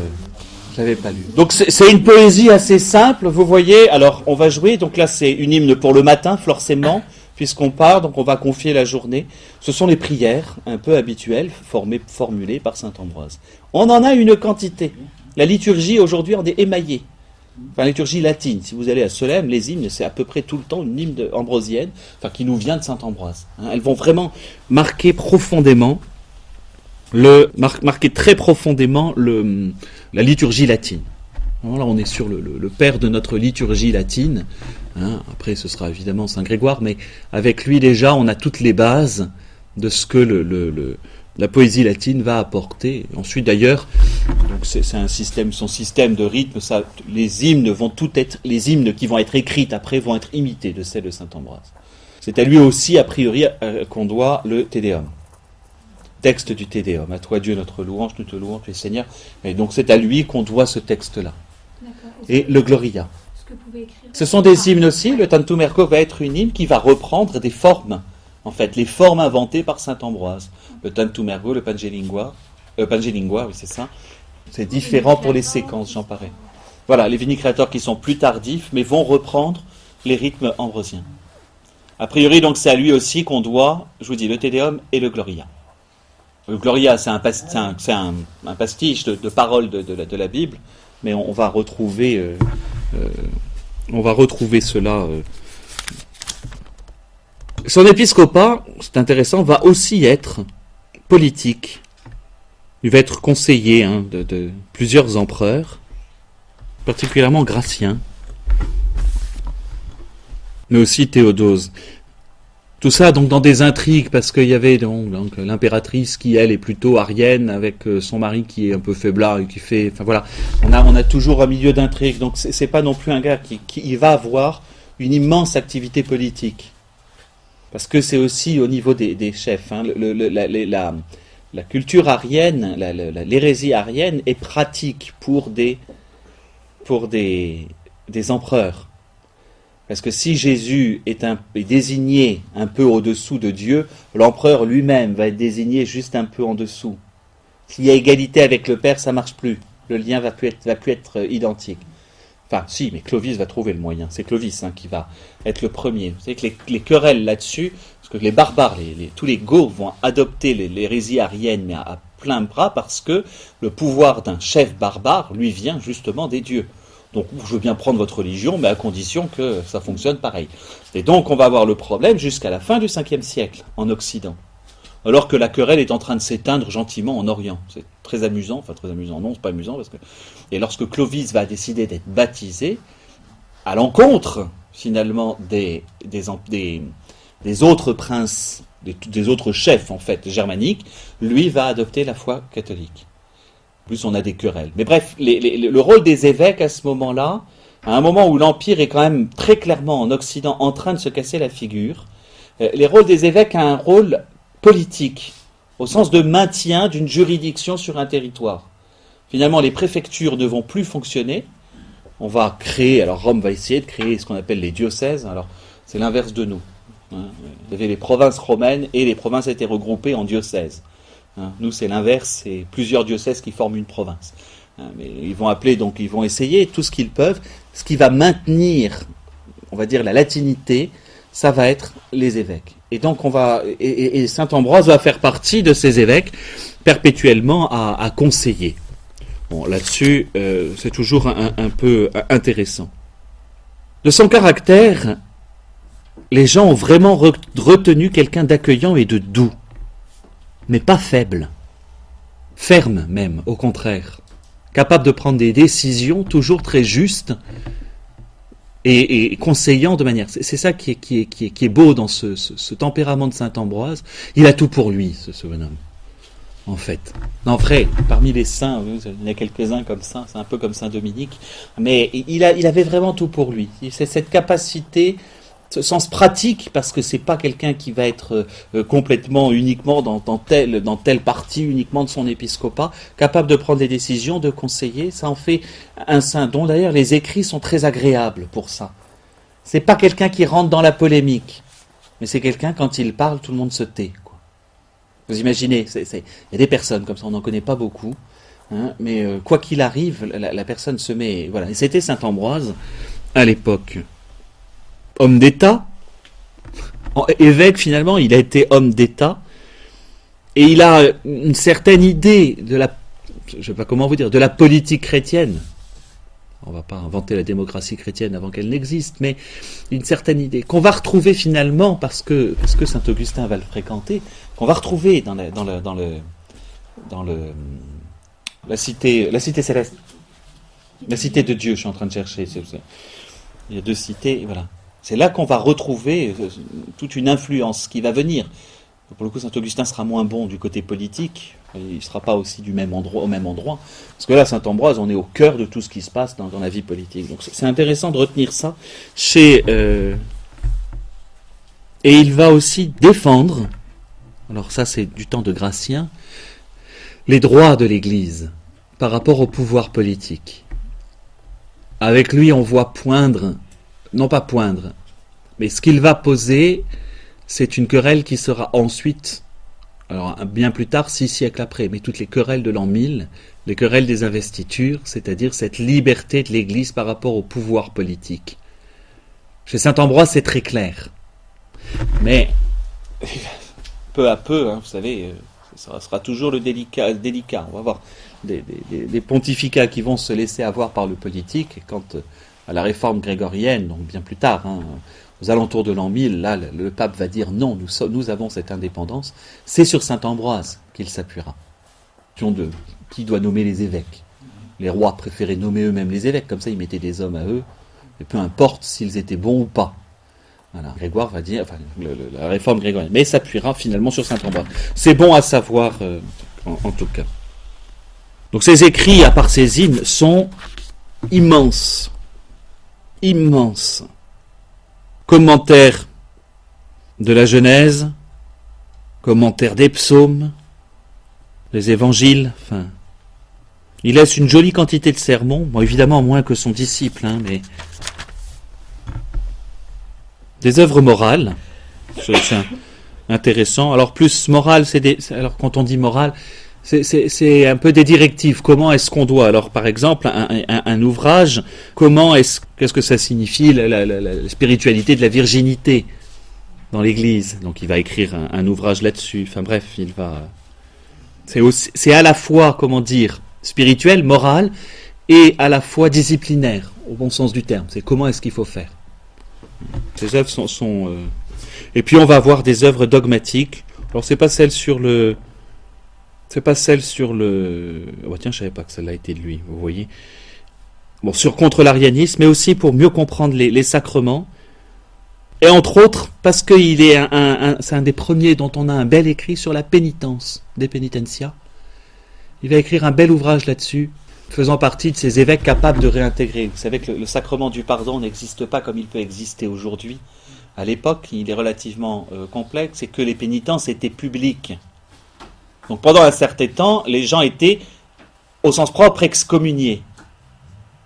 Speaker 1: Je l'avais pas lu. Donc c'est une poésie assez simple, vous voyez. Alors on va jouer. Donc là c'est une hymne pour le matin, forcément, puisqu'on part. Donc on va confier la journée. Ce sont les prières un peu habituelles, formulées par saint Ambroise. On en a une quantité. La liturgie aujourd'hui en est émaillée. Enfin, la liturgie latine. Si vous allez à Solesmes, les hymnes, c'est à peu près tout le temps une hymne ambrosienne, qui nous vient de saint Ambroise. Elles vont vraiment marquer profondément marquer très profondément la liturgie latine. Alors là, on est sur le père de notre liturgie latine. Après, ce sera évidemment Saint Grégoire, mais avec lui déjà, on a toutes les bases de ce que la poésie latine va apporter. Ensuite, d'ailleurs, donc c'est un système, son système de rythme. Les hymnes qui vont être écrites après vont être imités de celles de saint Ambroise. C'est à lui aussi, a priori, qu'on doit le Te Deum. Texte du Te Deum. À toi Dieu notre louange, nous te louons, tu es Seigneur. Et donc c'est à lui qu'on doit ce texte-là. Et le Gloria. Ce sont des hymnes aussi. Le Tantum Ergo va être une hymne qui va reprendre des formes. En fait, les formes inventées par saint Ambroise. Le Tantum Ergo, le Pange Lingua, oui c'est ça. C'est différent pour les séquences, Jean Paré. Voilà, les Vini-Creator qui sont plus tardifs, mais vont reprendre les rythmes ambrosiens. A priori, donc, c'est à lui aussi qu'on doit, je vous dis, le Te Deum et le Gloria. Le Gloria, c'est un pastiche de paroles de la Bible, mais on va retrouver cela. Son épiscopat, c'est intéressant, va aussi être politique. Il va être conseiller de plusieurs empereurs, particulièrement Gratien, mais aussi Théodose. Tout ça donc dans des intrigues, parce qu'il y avait donc l'impératrice qui, elle, est plutôt arienne, avec son mari qui est un peu faiblard et qui fait... Enfin voilà, on a toujours un milieu d'intrigue, donc c'est pas non plus un gars qui va avoir une immense activité politique. Parce que c'est aussi au niveau des chefs. Hein, la culture arienne, l'hérésie arienne est pratique pour des empereurs. Parce que si Jésus est désigné un peu au-dessous de Dieu, l'empereur lui-même va être désigné juste un peu en dessous. S'il y a égalité avec le Père, ça ne marche plus. Le lien va plus être identique. Enfin, si, mais Clovis va trouver le moyen. C'est Clovis qui va être le premier. Vous savez que les querelles là-dessus, parce que les barbares, tous les Goths vont adopter l'hérésie arienne, mais à plein bras, parce que le pouvoir d'un chef barbare lui vient justement des dieux. Donc, je veux bien prendre votre religion, mais à condition que ça fonctionne pareil. Et donc, on va avoir le problème jusqu'à la fin du 5e siècle, en Occident. Alors que la querelle est en train de s'éteindre gentiment en Orient. C'est très amusant, non, c'est pas amusant, parce que... Et lorsque Clovis va décider d'être baptisé, à l'encontre, finalement, des autres princes, des autres chefs, en fait, germaniques, lui va adopter la foi catholique. En plus, on a des querelles. Mais bref, le rôle des évêques à ce moment-là, à un moment où l'Empire est quand même très clairement en Occident en train de se casser la figure, les rôles des évêques ont un rôle politique, au sens de maintien d'une juridiction sur un territoire. Finalement, les préfectures ne vont plus fonctionner. On va créer, alors Rome va essayer de créer ce qu'on appelle les diocèses. Alors, c'est l'inverse de nous. Vous avez les provinces romaines et les provinces étaient regroupées en diocèses. Nous, c'est l'inverse, c'est plusieurs diocèses qui forment une province. Mais ils vont essayer tout ce qu'ils peuvent. Ce qui va maintenir, on va dire, la latinité, ça va être les évêques. Et donc, et saint Ambroise va faire partie de ces évêques perpétuellement à conseiller. Bon, là-dessus, c'est toujours un peu intéressant. De son caractère, les gens ont vraiment retenu quelqu'un d'accueillant et de doux, mais pas faible, ferme même, au contraire, capable de prendre des décisions toujours très justes et conseillant de manière... C'est ça qui est beau dans ce tempérament de saint Ambroise. Il a tout pour lui, ce bonhomme. En fait. Non, vrai, parmi les saints, il y en a quelques-uns comme ça, c'est un peu comme saint Dominique, mais il avait vraiment tout pour lui. C'est cette capacité, ce sens pratique, parce que c'est pas quelqu'un qui va être complètement, uniquement dans telle partie uniquement de son épiscopat, capable de prendre des décisions, de conseiller. Ça en fait un saint dont d'ailleurs les écrits sont très agréables pour ça. C'est pas quelqu'un qui rentre dans la polémique, mais c'est quelqu'un, quand il parle, tout le monde se tait. Vous imaginez, il y a des personnes comme ça, on n'en connaît pas beaucoup, mais quoi qu'il arrive, la personne se met... Voilà. Et c'était saint Ambroise à l'époque. Homme d'État, évêque finalement, il a été homme d'État, et il a une certaine idée de de la politique chrétienne. On ne va pas inventer la démocratie chrétienne avant qu'elle n'existe, mais une certaine idée qu'on va retrouver finalement, parce que saint Augustin va le fréquenter, qu'on va retrouver dans la cité céleste, la cité de Dieu. Je suis en train de chercher. Il y a deux cités, voilà. C'est là qu'on va retrouver toute une influence qui va venir. Pour le coup, saint Augustin sera moins bon du côté politique, il ne sera pas aussi au même endroit. Parce que là, saint Ambroise, on est au cœur de tout ce qui se passe dans la vie politique. Donc c'est intéressant de retenir ça. Et il va aussi défendre, alors ça c'est du temps de Gratien, les droits de l'Église par rapport au pouvoir politique. Avec lui, on voit non pas poindre, mais ce qu'il va poser, c'est une querelle qui sera ensuite Alors, bien plus tard, 6 siècles après, mais toutes les querelles de l'an 1000, les querelles des investitures, c'est-à-dire cette liberté de l'Église par rapport au pouvoir politique. Chez Saint-Ambroise, c'est très clair. Mais, peu à peu, vous savez, ça sera toujours le délicat. On va voir des pontificats qui vont se laisser avoir par le politique, et quand à la réforme grégorienne, donc bien plus tard, aux alentours de l'an 1000, là, le pape va dire non, nous avons cette indépendance. C'est sur Saint-Ambroise qu'il s'appuiera. Qui doit nommer les évêques? Les rois préféraient nommer eux-mêmes les évêques, comme ça ils mettaient des hommes à eux, et peu importe s'ils étaient bons ou pas. Voilà, Grégoire va dire, la réforme grégorienne, mais s'appuiera finalement sur Saint-Ambroise. C'est bon à savoir, en tout cas. Donc ces écrits, à part ces hymnes, sont immenses. Immenses. Commentaires de la Genèse, commentaires des psaumes, les évangiles, il laisse une jolie quantité de sermons, bon, évidemment moins que son disciple, mais des œuvres morales, c'est intéressant. Alors plus morale, alors quand on dit morale, c'est un peu des directives. Comment est-ce qu'on doit? Alors par exemple, un ouvrage, qu'est-ce que ça signifie la spiritualité de la virginité dans l'Église? Donc il va écrire un ouvrage là-dessus. Enfin bref, c'est à la fois, spirituel, moral, et à la fois disciplinaire, au bon sens du terme. C'est comment est-ce qu'il faut faire. Ces œuvres sont Et puis on va avoir des œuvres dogmatiques. Alors c'est pas celle sur le... Oh, tiens, je savais pas que celle-là était de lui, vous voyez. Bon, contre l'arianisme, mais aussi pour mieux comprendre les sacrements. Et entre autres, parce qu'il est c'est un des premiers dont on a un bel écrit sur la pénitence, des penitentia. Il va écrire un bel ouvrage là-dessus, faisant partie de ces évêques capables de réintégrer. Vous savez que le sacrement du pardon n'existe pas comme il peut exister aujourd'hui. À l'époque, il est relativement complexe, et que les pénitences étaient publiques. Donc pendant un certain temps, les gens étaient, au sens propre, excommuniés.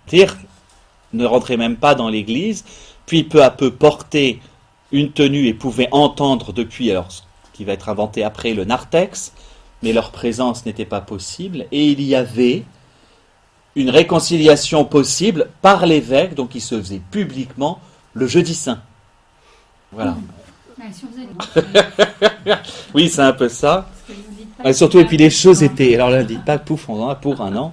Speaker 1: C'est-à-dire, ne rentraient même pas dans l'église, puis peu à peu portaient une tenue et pouvaient entendre depuis, alors ce qui va être inventé après, le narthex, mais leur présence n'était pas possible, et il y avait une réconciliation possible par l'évêque, donc il se faisait publiquement le jeudi saint. Voilà. Oui, c'est un peu ça. Et surtout, et puis les choses étaient... Alors là, dites pas pouf, on en a pour un an.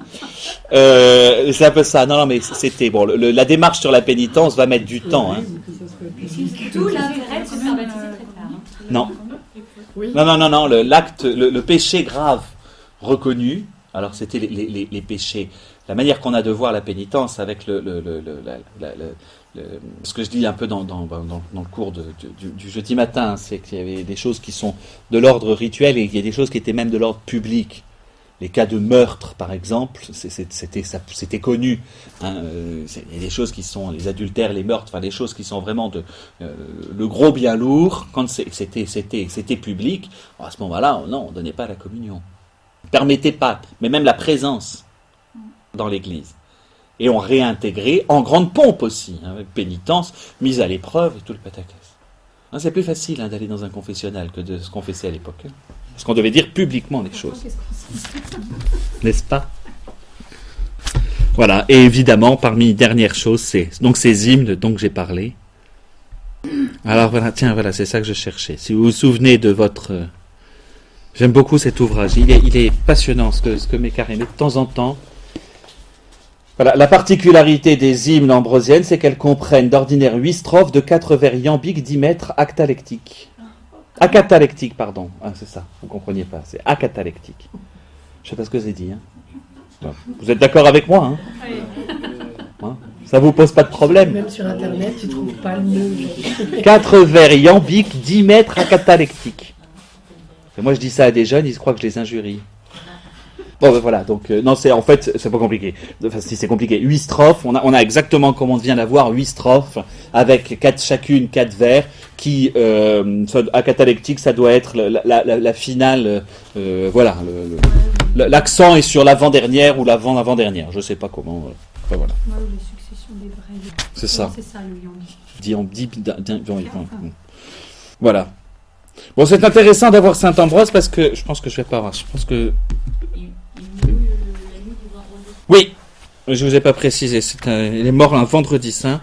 Speaker 1: C'est un peu ça. Non, mais c'était... Bon, la démarche sur la pénitence va mettre du temps.
Speaker 2: Tout l'intérêt de se faire baptiser très tard.
Speaker 1: Non. Non, l'acte, le péché grave reconnu, alors c'était les péchés. La manière qu'on a de voir la pénitence avec ce que je dis un peu dans le cours du jeudi matin, c'est qu'il y avait des choses qui sont de l'ordre rituel et il y a des choses qui étaient même de l'ordre public. Les cas de meurtre, par exemple, c'était connu. Il y a des choses qui sont les adultères, les meurtres, enfin des choses qui sont vraiment le gros bien lourd. Quand c'était public, à ce moment-là, non, on donnait pas la communion. On permettait pas, mais même la présence dans l'Église. Et on réintégrait en grande pompe aussi, avec pénitence, mise à l'épreuve et tout le pataquès. C'est plus facile d'aller dans un confessionnal que de se confesser à l'époque. Parce qu'on devait dire publiquement les choses. N'est-ce pas? Voilà, et évidemment, parmi les dernières choses, c'est donc ces hymnes dont j'ai parlé. Alors voilà, c'est ça que je cherchais. Si vous vous souvenez de votre... J'aime beaucoup cet ouvrage, il est passionnant ce que met Carême. De temps en temps, voilà, la particularité des hymnes ambrosiennes, c'est qu'elles comprennent d'ordinaire 8 strophes de 4 vers iambiques, 10 mètres, actalectiques. Acatalectique, pardon. C'est ça, vous ne compreniez pas, c'est acatalectique. Je ne sais pas ce que j'ai dit. Bon. Vous êtes d'accord avec moi ça ne vous pose pas de problème?
Speaker 3: Même sur Internet, tu ne trouves pas le mot.
Speaker 1: 4 vers iambiques, 10 mètres, acatalectiques. Et moi je dis ça à des jeunes, ils croient que je les injurie. Bon voilà, donc non, c'est pas compliqué. Enfin si c'est compliqué, 8 strophes, on a exactement comme on vient d'avoir 8 strophes avec chacune 4 vers qui à catalectique, ça doit être la finale voilà, l'accent est sur l'avant-dernière ou l'avant-avant-dernière, je sais pas comment voilà.
Speaker 2: Les successions des vrais.
Speaker 1: C'est ça.
Speaker 2: C'est ça le iambique.
Speaker 1: Voilà. Bon, c'est intéressant d'avoir Saint-Ambroise parce que je pense que je vais pas avoir. Je pense que oui, je vous ai pas précisé. Il est mort un vendredi saint.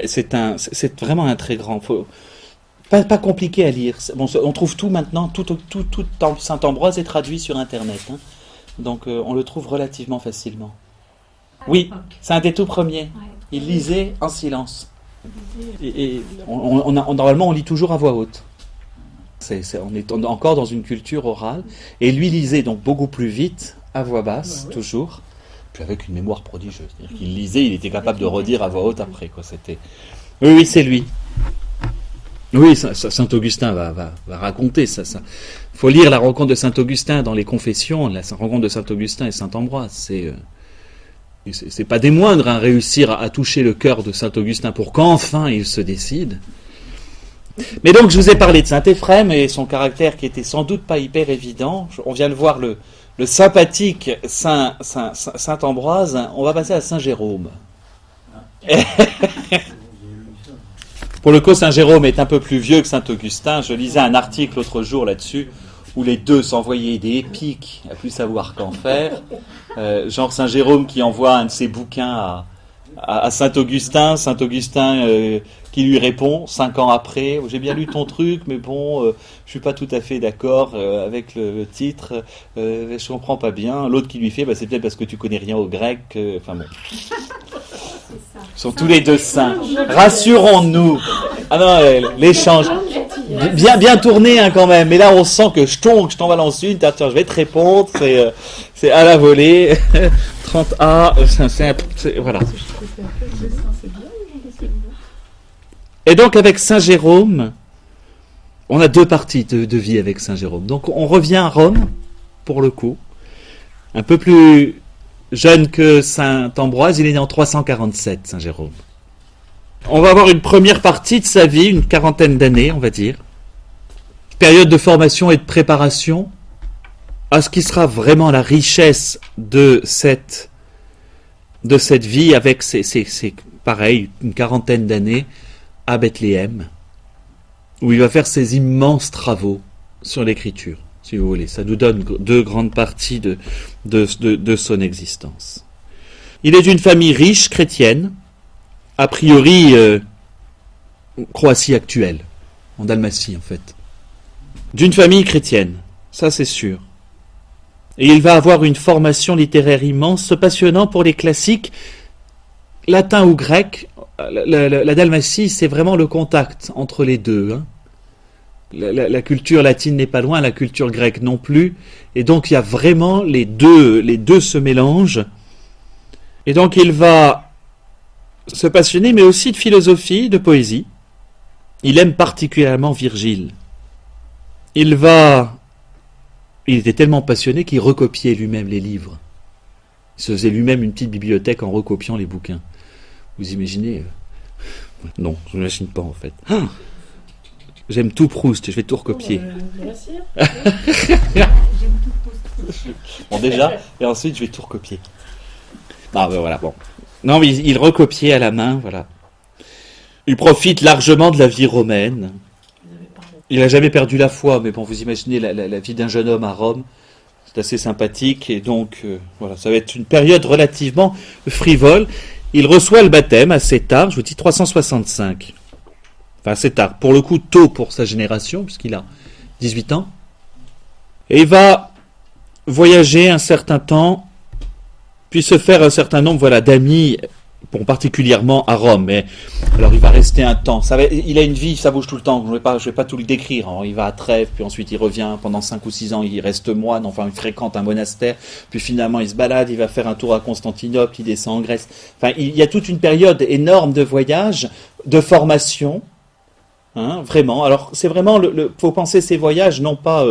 Speaker 1: C'est vraiment un très grand. Pas compliqué à lire. Bon, on trouve tout maintenant. Tout Saint-Ambroise est traduit sur Internet. Hein. Donc on le trouve relativement facilement. Oui, c'est un des tout premiers. Il lisait en silence. Et normalement, on lit toujours à voix haute. On est encore dans une culture orale. Et lui lisait donc beaucoup plus vite, à voix basse, toujours. Puis avec une mémoire prodigieuse. C'est-à-dire qu'il lisait, il était capable de redire à voix haute après. Quoi. Oui, c'est lui. Oui, Saint-Augustin va raconter ça. Faut lire la rencontre de Saint-Augustin dans les Confessions, la rencontre de Saint-Augustin et Saint-Ambroise. C'est pas des moindres, hein, réussir à toucher le cœur de Saint-Augustin pour qu'enfin il se décide. Mais donc, je vous ai parlé de Saint-Éphrem et son caractère qui était sans doute pas hyper évident. On vient de voir le sympathique Saint-Ambroise. On va passer à Saint-Jérôme. Pour le coup, Saint-Jérôme est un peu plus vieux que Saint-Augustin. Je lisais un article l'autre jour là-dessus, où les deux s'envoyaient des piques, à plus savoir qu'en faire. Genre Saint-Jérôme qui envoie un de ses bouquins à Saint-Augustin, qui lui répond 5 ans après, j'ai bien lu ton truc, mais bon, je suis pas tout à fait d'accord avec le titre, je comprends pas bien. L'autre qui lui fait, c'est peut-être parce que tu connais rien au grec, enfin bon. Ils sont tous les deux saints. Rassurons-nous. Ah non, l'échange. Bien tourné hein, quand même. Mais là, on sent que je t'en balance une. Tiens, je vais te répondre. C'est à la volée. 30A. Voilà. Et donc, avec Saint Jérôme, on a 2 parties de vie avec Saint Jérôme. Donc, on revient à Rome, pour le coup. Un peu plus jeune que Saint Ambroise, il est né en 347, Saint Jérôme. On va avoir une première partie de sa vie, une 40aine d'années, on va dire. Période de formation et de préparation à ce qui sera vraiment la richesse de cette vie avec pareil, une 40aine d'années à Bethléem, où il va faire ses immenses travaux sur l'écriture. Si vous voulez, ça nous donne 2 grandes parties de son existence. Il est d'une famille riche, chrétienne, a priori Croatie actuelle, en Dalmatie en fait. D'une famille chrétienne, ça c'est sûr. Et il va avoir une formation littéraire immense, se passionnant pour les classiques, latin ou grec. La Dalmatie, c'est vraiment le contact entre les deux, hein. La culture latine n'est pas loin, la culture grecque non plus, et donc il y a vraiment les deux se mélangent, et donc il va se passionner, mais aussi de philosophie, de poésie. Il aime particulièrement Virgile. Il était tellement passionné qu'il recopiait lui-même les livres. Il se faisait lui-même une petite bibliothèque en recopiant les bouquins. Vous imaginez Non, je n'imagine pas en fait. J'aime tout Proust, je vais tout recopier. Bon déjà, et ensuite je vais tout recopier. Voilà, bon. Non, mais il recopiait à la main, voilà. Il profite largement de la vie romaine. Il n'a jamais perdu la foi, mais bon, vous imaginez la vie d'un jeune homme à Rome, c'est assez sympathique, et donc, voilà, ça va être une période relativement frivole. Il reçoit le baptême assez tard, je vous dis 365. Enfin, assez tard, pour le coup, tôt pour sa génération, puisqu'il a 18 ans. Et il va voyager un certain temps, puis se faire un certain nombre d'amis, particulièrement à Rome. Mais, alors, il va rester un temps. Il a une vie, ça bouge tout le temps. Je vais pas tout le décrire. Alors, il va à Trèves, puis ensuite il revient pendant 5 ou 6 ans, il reste moine, enfin, il fréquente un monastère. Puis finalement, il se balade, il va faire un tour à Constantinople, il descend en Grèce. Enfin, il y a toute une période énorme de voyage, de formation. Hein, vraiment. Alors, c'est vraiment, faut penser ces voyages, non pas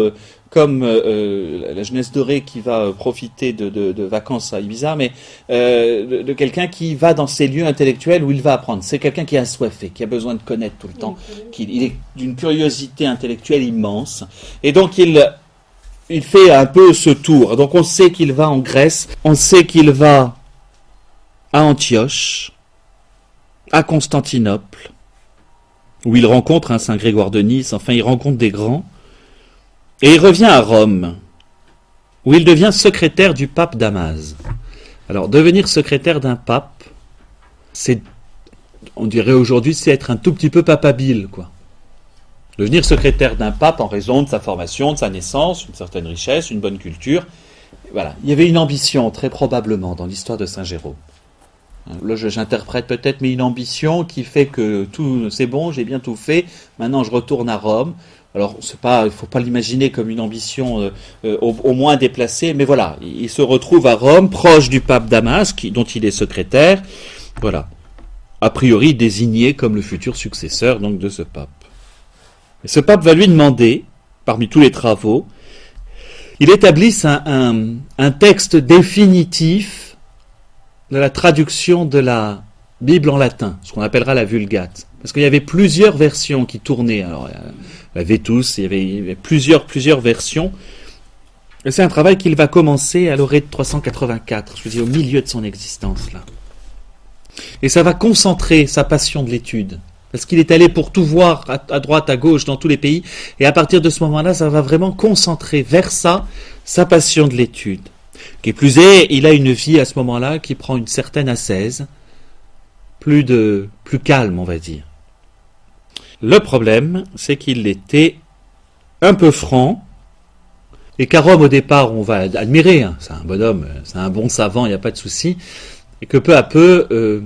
Speaker 1: comme la jeunesse dorée qui va profiter de vacances à Ibiza, mais de quelqu'un qui va dans ces lieux intellectuels où il va apprendre. C'est quelqu'un qui est assoiffé, qui a besoin de connaître tout le temps, il est d'une curiosité intellectuelle immense. Et donc, il fait un peu ce tour. Donc, on sait qu'il va en Grèce, on sait qu'il va à Antioche, à Constantinople, où il rencontre Saint Grégoire de Nice, enfin il rencontre des grands, et il revient à Rome, où il devient secrétaire du pape Damas. Alors, devenir secrétaire d'un pape, c'est, on dirait aujourd'hui, c'est être un tout petit peu papabile, quoi. Devenir secrétaire d'un pape en raison de sa formation, de sa naissance, une certaine richesse, une bonne culture. Voilà. Il y avait une ambition, très probablement, dans l'histoire de Saint Jérôme. Là, j'interprète peut-être, mais une ambition qui fait que tout, c'est bon, j'ai bien tout fait, maintenant je retourne à Rome. Alors, il ne faut pas l'imaginer comme une ambition au moins déplacée, mais voilà, il se retrouve à Rome, proche du pape Damas, dont il est secrétaire, voilà, a priori désigné comme le futur successeur donc de ce pape. Et ce pape va lui demander, parmi tous les travaux, il établisse un texte définitif de la traduction de la Bible en latin, ce qu'on appellera la Vulgate. Parce qu'il y avait plusieurs versions qui tournaient. Alors, la Vetus, il y avait plusieurs versions. Et c'est un travail qu'il va commencer à l'orée de 384, je veux dire au milieu de son existence, là. Et ça va concentrer sa passion de l'étude. Parce qu'il est allé pour tout voir à droite, à gauche, dans tous les pays. Et à partir de ce moment-là, ça va vraiment concentrer vers ça sa passion de l'étude. Qui plus est, il a une vie à ce moment-là qui prend une certaine ascèse, plus calme, on va dire. Le problème, c'est qu'il était un peu franc, et qu'à Rome, au départ, on va admirer, hein, c'est un bonhomme, c'est un bon savant, il n'y a pas de souci, et que peu à peu,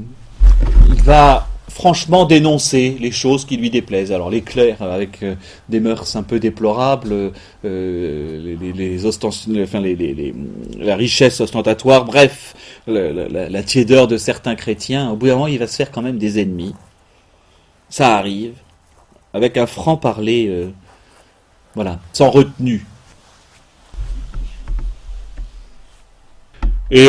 Speaker 1: il va franchement dénoncer les choses qui lui déplaisent. Alors les clercs avec des mœurs un peu déplorables, la richesse ostentatoire, bref, la tiédeur de certains chrétiens, au bout d'un moment il va se faire quand même des ennemis. Ça arrive, avec un franc-parler, voilà, sans retenue. Et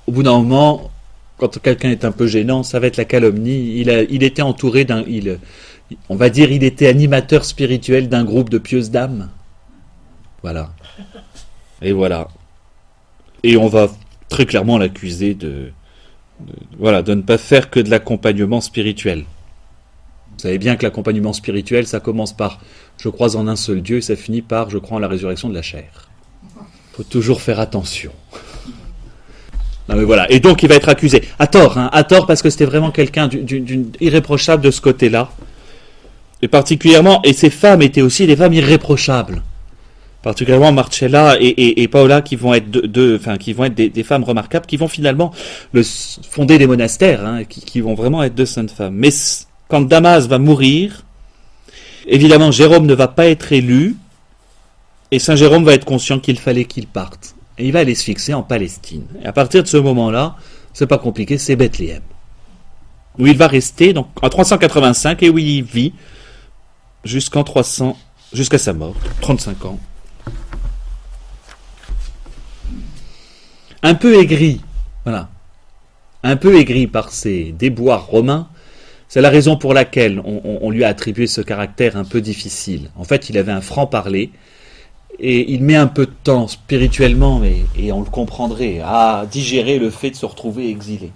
Speaker 1: au bout d'un moment, quand quelqu'un est un peu gênant, ça va être la calomnie. Il était entouré on va dire, il était animateur spirituel d'un groupe de pieuses dames. Voilà. Et voilà. Et on va très clairement l'accuser de ne pas faire que de l'accompagnement spirituel. Vous savez bien que l'accompagnement spirituel, ça commence par « je crois en un seul Dieu » et ça finit par « je crois en la résurrection de la chair ». Il faut toujours faire attention. Non mais voilà, et donc il va être accusé, à tort parce que c'était vraiment quelqu'un d'une irréprochable de ce côté-là, et particulièrement, et ces femmes étaient aussi des femmes irréprochables, particulièrement Marcella et Paola qui vont être des femmes remarquables, qui vont finalement fonder des monastères, hein, qui vont vraiment être de saintes femmes. Mais quand Damas va mourir, évidemment Jérôme ne va pas être élu, et Saint Jérôme va être conscient qu'il fallait qu'il parte. Et il va aller se fixer en Palestine. Et à partir de ce moment-là, c'est pas compliqué, c'est Bethléem. Où il va rester donc en 385 et où il vit jusqu'à sa mort, 35 ans. Un peu aigri, voilà. Un peu aigri par ses déboires romains, c'est la raison pour laquelle on lui a attribué ce caractère un peu difficile. En fait, il avait un franc-parler, et il met un peu de temps spirituellement, et on le comprendrait, à digérer le fait de se retrouver exilé.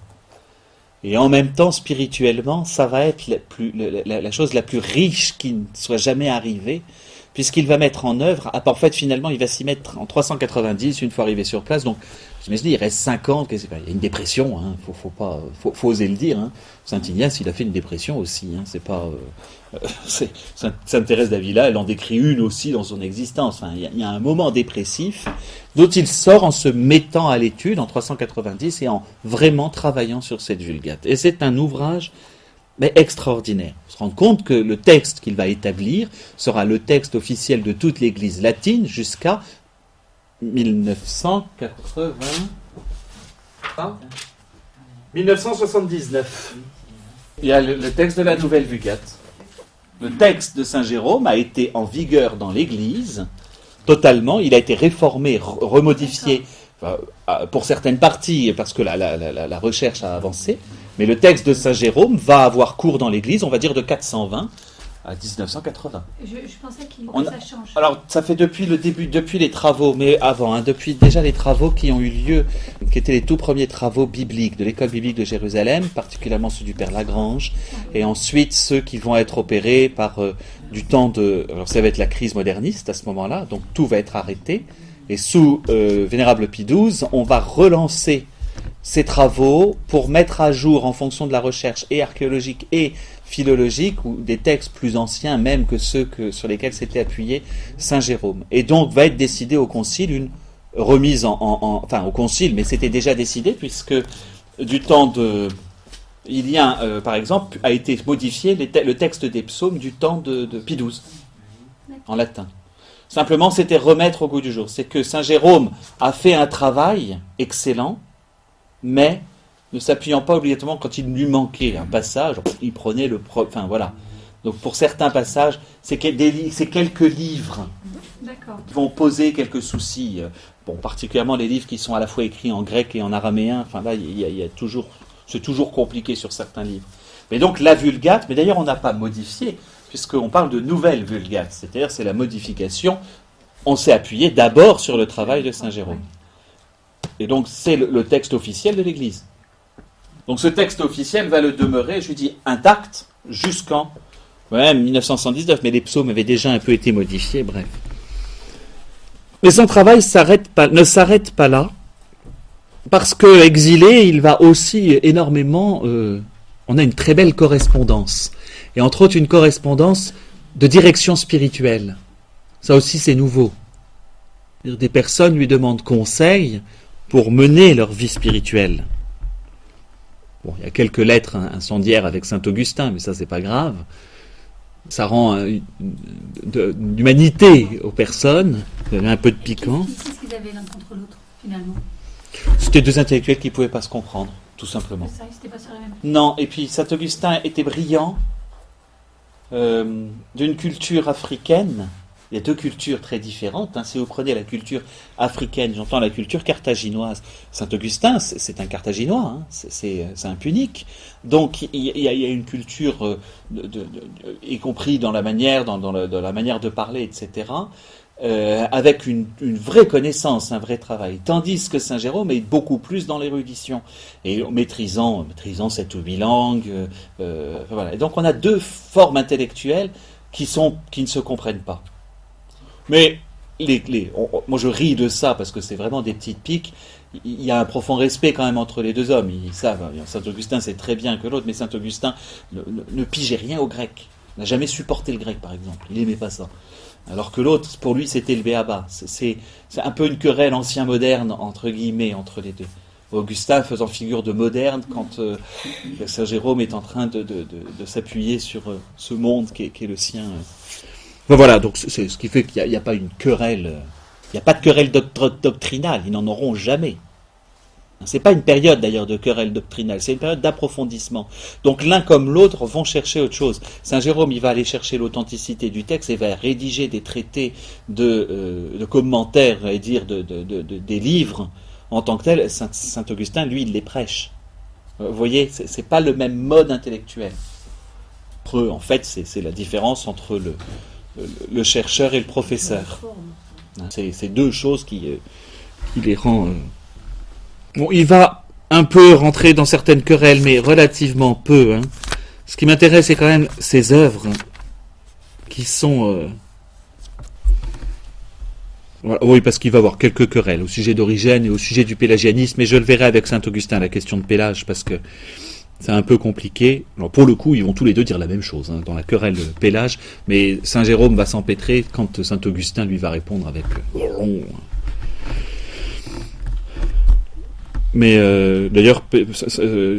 Speaker 1: Et en même temps, spirituellement, ça va être la chose la plus riche qui ne soit jamais arrivée, puisqu'il va mettre en œuvre, en fait, finalement, il va s'y mettre en 390, une fois arrivé sur place, donc, j'imagine, il reste 5 ans, il y a une dépression, hein, faut oser le dire, hein. Saint Ignace, il a fait une dépression aussi, hein, c'est pas... Sainte Thérèse d'Avila, elle en décrit une aussi dans son existence. Enfin, il y a un moment dépressif dont il sort en se mettant à l'étude en 390 et en vraiment travaillant sur cette Vulgate. Et c'est un ouvrage extraordinaire. On se rend compte que le texte qu'il va établir sera le texte officiel de toute l'Église latine jusqu'à 1979. Il y a le texte de la Nouvelle Vulgate. Le texte de Saint Jérôme a été en vigueur dans l'Église, totalement. Il a été réformé, remodifié pour certaines parties, parce que la recherche a avancé. Mais le texte de Saint Jérôme va avoir cours dans l'Église, on va dire de 420 à 1980.
Speaker 2: Je pensais que
Speaker 1: On
Speaker 2: ça change.
Speaker 1: Alors, ça fait depuis le début, depuis les travaux, mais avant, depuis déjà les travaux qui ont eu lieu, qui étaient les tout premiers travaux bibliques de l'école biblique de Jérusalem, particulièrement ceux du Père Lagrange, et ensuite ceux qui vont être opérés par du temps de... Alors, ça va être la crise moderniste à ce moment-là, donc tout va être arrêté, et sous Vénérable Pie XII, on va relancer ces travaux pour mettre à jour, en fonction de la recherche et archéologique et philologique, ou des textes plus anciens même que ceux sur lesquels s'était appuyé Saint Jérôme. Et donc va être décidé au concile une remise enfin au concile, mais c'était déjà décidé puisque du temps de par exemple, a été modifié le texte des psaumes du temps de Pie XII en latin. Simplement, c'était remettre au goût du jour. C'est que Saint Jérôme a fait un travail excellent, mais ne s'appuyant pas obligatoirement quand il lui manquait un passage, il prenait enfin voilà. Donc pour certains passages, c'est quelques livres qui vont poser quelques soucis. Bon, particulièrement les livres qui sont à la fois écrits en grec et en araméen. Enfin là, c'est toujours compliqué sur certains livres. Mais donc la Vulgate, mais d'ailleurs on n'a pas modifié, puisqu'on parle de nouvelle Vulgate, c'est-à-dire c'est la modification. On s'est appuyé d'abord sur le travail de Saint Jérôme. Et donc c'est le texte officiel de l'Église. Donc ce texte officiel va le demeurer, je dis, intact jusqu'en 1979, mais les psaumes avaient déjà un peu été modifiés, bref. Mais son travail ne s'arrête pas là, parce que exilé, il va aussi énormément... on a une très belle correspondance, et entre autres une correspondance de direction spirituelle. Ça aussi c'est nouveau. Des personnes lui demandent conseil pour mener leur vie spirituelle. Bon, il y a quelques lettres incendiaires avec saint Augustin, mais ça c'est pas grave. Ça rend une humanité aux personnes, un peu de piquant.
Speaker 2: Qu'est-ce qu'ils avaient l'un contre l'autre, finalement ?
Speaker 1: C'était deux intellectuels qui ne pouvaient pas se comprendre, tout simplement.
Speaker 2: Ça, ils n'étaient pas sur la même.
Speaker 1: Non, et puis saint Augustin était brillant, d'une culture africaine. Il y a deux cultures très différentes. Si vous prenez la culture africaine, j'entends la culture carthaginoise. Saint-Augustin, c'est un carthaginois, c'est un punique. Donc il y a une culture, y compris dans la manière, dans la manière de parler, etc., avec une vraie connaissance, un vrai travail. Tandis que Saint Jérôme est beaucoup plus dans l'érudition, et maîtrisant 7 ou 8 langues. Voilà. Et donc on a deux formes intellectuelles qui ne se comprennent pas. Mais moi je ris de ça parce que c'est vraiment des petites piques. Il y a un profond respect quand même entre les deux hommes. Ils savent, Saint-Augustin sait très bien que l'autre, mais Saint-Augustin ne pigeait rien au grec. Il n'a jamais supporté le grec par exemple. Il n'aimait pas ça. Alors que l'autre, pour lui, c'était le béaba. C'est un peu une querelle ancien-moderne, entre guillemets, entre les deux. Augustin faisant figure de moderne quand Saint Jérôme est en train de s'appuyer sur ce monde qui est le sien. Voilà, donc c'est ce qui fait qu'il n'y a pas une querelle, il n'y a pas de querelle doctrinale, ils n'en auront jamais. C'est pas une période d'ailleurs de querelle doctrinale, c'est une période d'approfondissement. Donc l'un comme l'autre vont chercher autre chose. Saint Jérôme, il va aller chercher l'authenticité du texte et va rédiger des traités de commentaires, et dire des livres en tant que tels. Saint Augustin, lui, il les prêche. Vous voyez, c'est pas le même mode intellectuel. En fait, c'est la différence entre le chercheur et le professeur. C'est deux choses qui les rend... Bon, il va un peu rentrer dans certaines querelles, mais relativement peu. Ce qui m'intéresse, c'est quand même ces œuvres qui sont... Voilà. Oui, parce qu'il va y avoir quelques querelles au sujet d'Origène et au sujet du pélagianisme, mais je le verrai avec saint Augustin, la question de Pélage, parce que c'est un peu compliqué. Alors pour le coup, ils vont tous les deux dire la même chose, dans la querelle de Pélage, mais Saint Jérôme va s'empêtrer quand Saint Augustin lui va répondre avec... Mais d'ailleurs,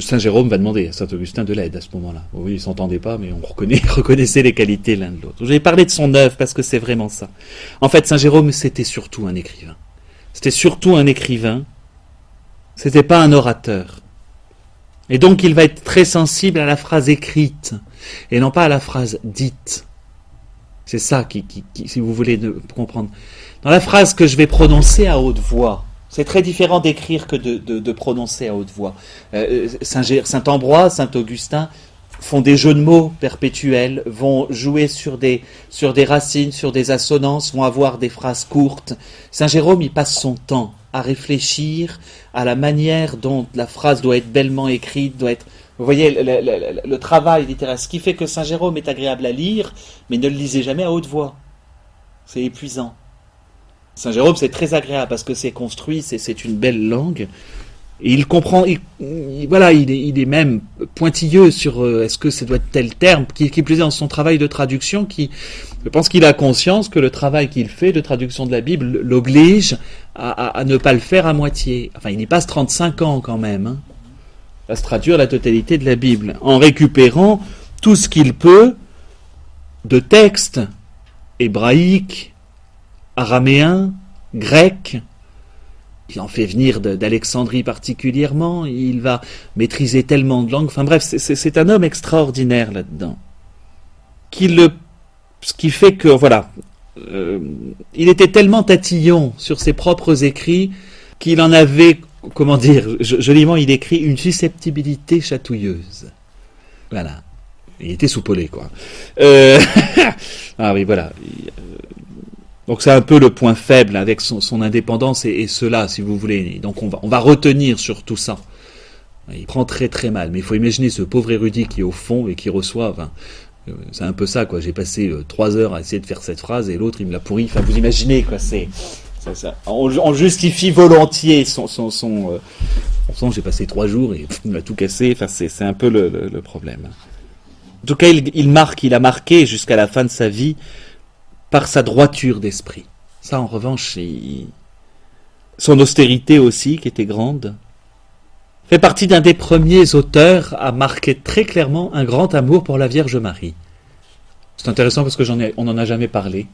Speaker 1: Saint Jérôme va demander à Saint Augustin de l'aide à ce moment-là. Oui, ils ne s'entendaient pas, mais on reconnaissait les qualités l'un de l'autre. Je vais parler de son œuvre parce que c'est vraiment ça. En fait, Saint Jérôme, c'était surtout un écrivain. C'était pas un orateur. Et donc, il va être très sensible à la phrase écrite et non pas à la phrase dite. C'est ça qui si vous voulez comprendre. Dans la phrase que je vais prononcer à haute voix, c'est très différent d'écrire que de prononcer à haute voix. Saint Ambroise, Saint Augustin font des jeux de mots perpétuels, vont jouer sur des racines, sur des assonances, vont avoir des phrases courtes. Saint Jérôme, il passe son temps à réfléchir à la manière dont la phrase doit être bellement écrite, doit être... Vous voyez, le travail littéraire, ce qui fait que Saint Jérôme est agréable à lire, mais ne le lisez jamais à haute voix. C'est épuisant. Saint Jérôme, c'est très agréable parce que c'est construit, c'est une belle langue. Et il comprend, il est même pointilleux sur est-ce que ça doit être tel terme, qui plus est dans son travail de traduction, je pense qu'il a conscience que le travail qu'il fait de traduction de la Bible l'oblige à ne pas le faire à moitié. Enfin, il y passe 35 ans quand même, hein, à se traduire la totalité de la Bible, en récupérant tout ce qu'il peut de textes hébraïques, araméens, grecs. Il en fait venir d'Alexandrie particulièrement, il va maîtriser tellement de langues, enfin bref, c'est un homme extraordinaire là-dedans. Ce qui fait que, voilà, il était tellement tatillon sur ses propres écrits qu'il en avait, comment dire, joliment il écrit une susceptibilité chatouilleuse. Voilà. Il était soupolé, quoi. Ah oui, voilà. Donc c'est un peu le point faible avec son indépendance et cela, si vous voulez. Donc on va retenir sur tout ça. Il prend très très mal, mais il faut imaginer ce pauvre érudit qui est au fond et qui reçoit. Enfin, c'est un peu ça, quoi. J'ai passé 3 heures à essayer de faire cette phrase et l'autre il me l'a pourri. Enfin, vous imaginez, quoi. C'est ça. On justifie volontiers son j'ai passé 3 jours et il m'a tout cassé. Enfin, c'est un peu le problème. En tout cas, il a marqué jusqu'à la fin de sa vie par sa droiture d'esprit. Ça, en revanche, son austérité aussi, qui était grande, fait partie d'un des premiers auteurs à marquer très clairement un grand amour pour la Vierge Marie. C'est intéressant parce que on n'en a jamais parlé.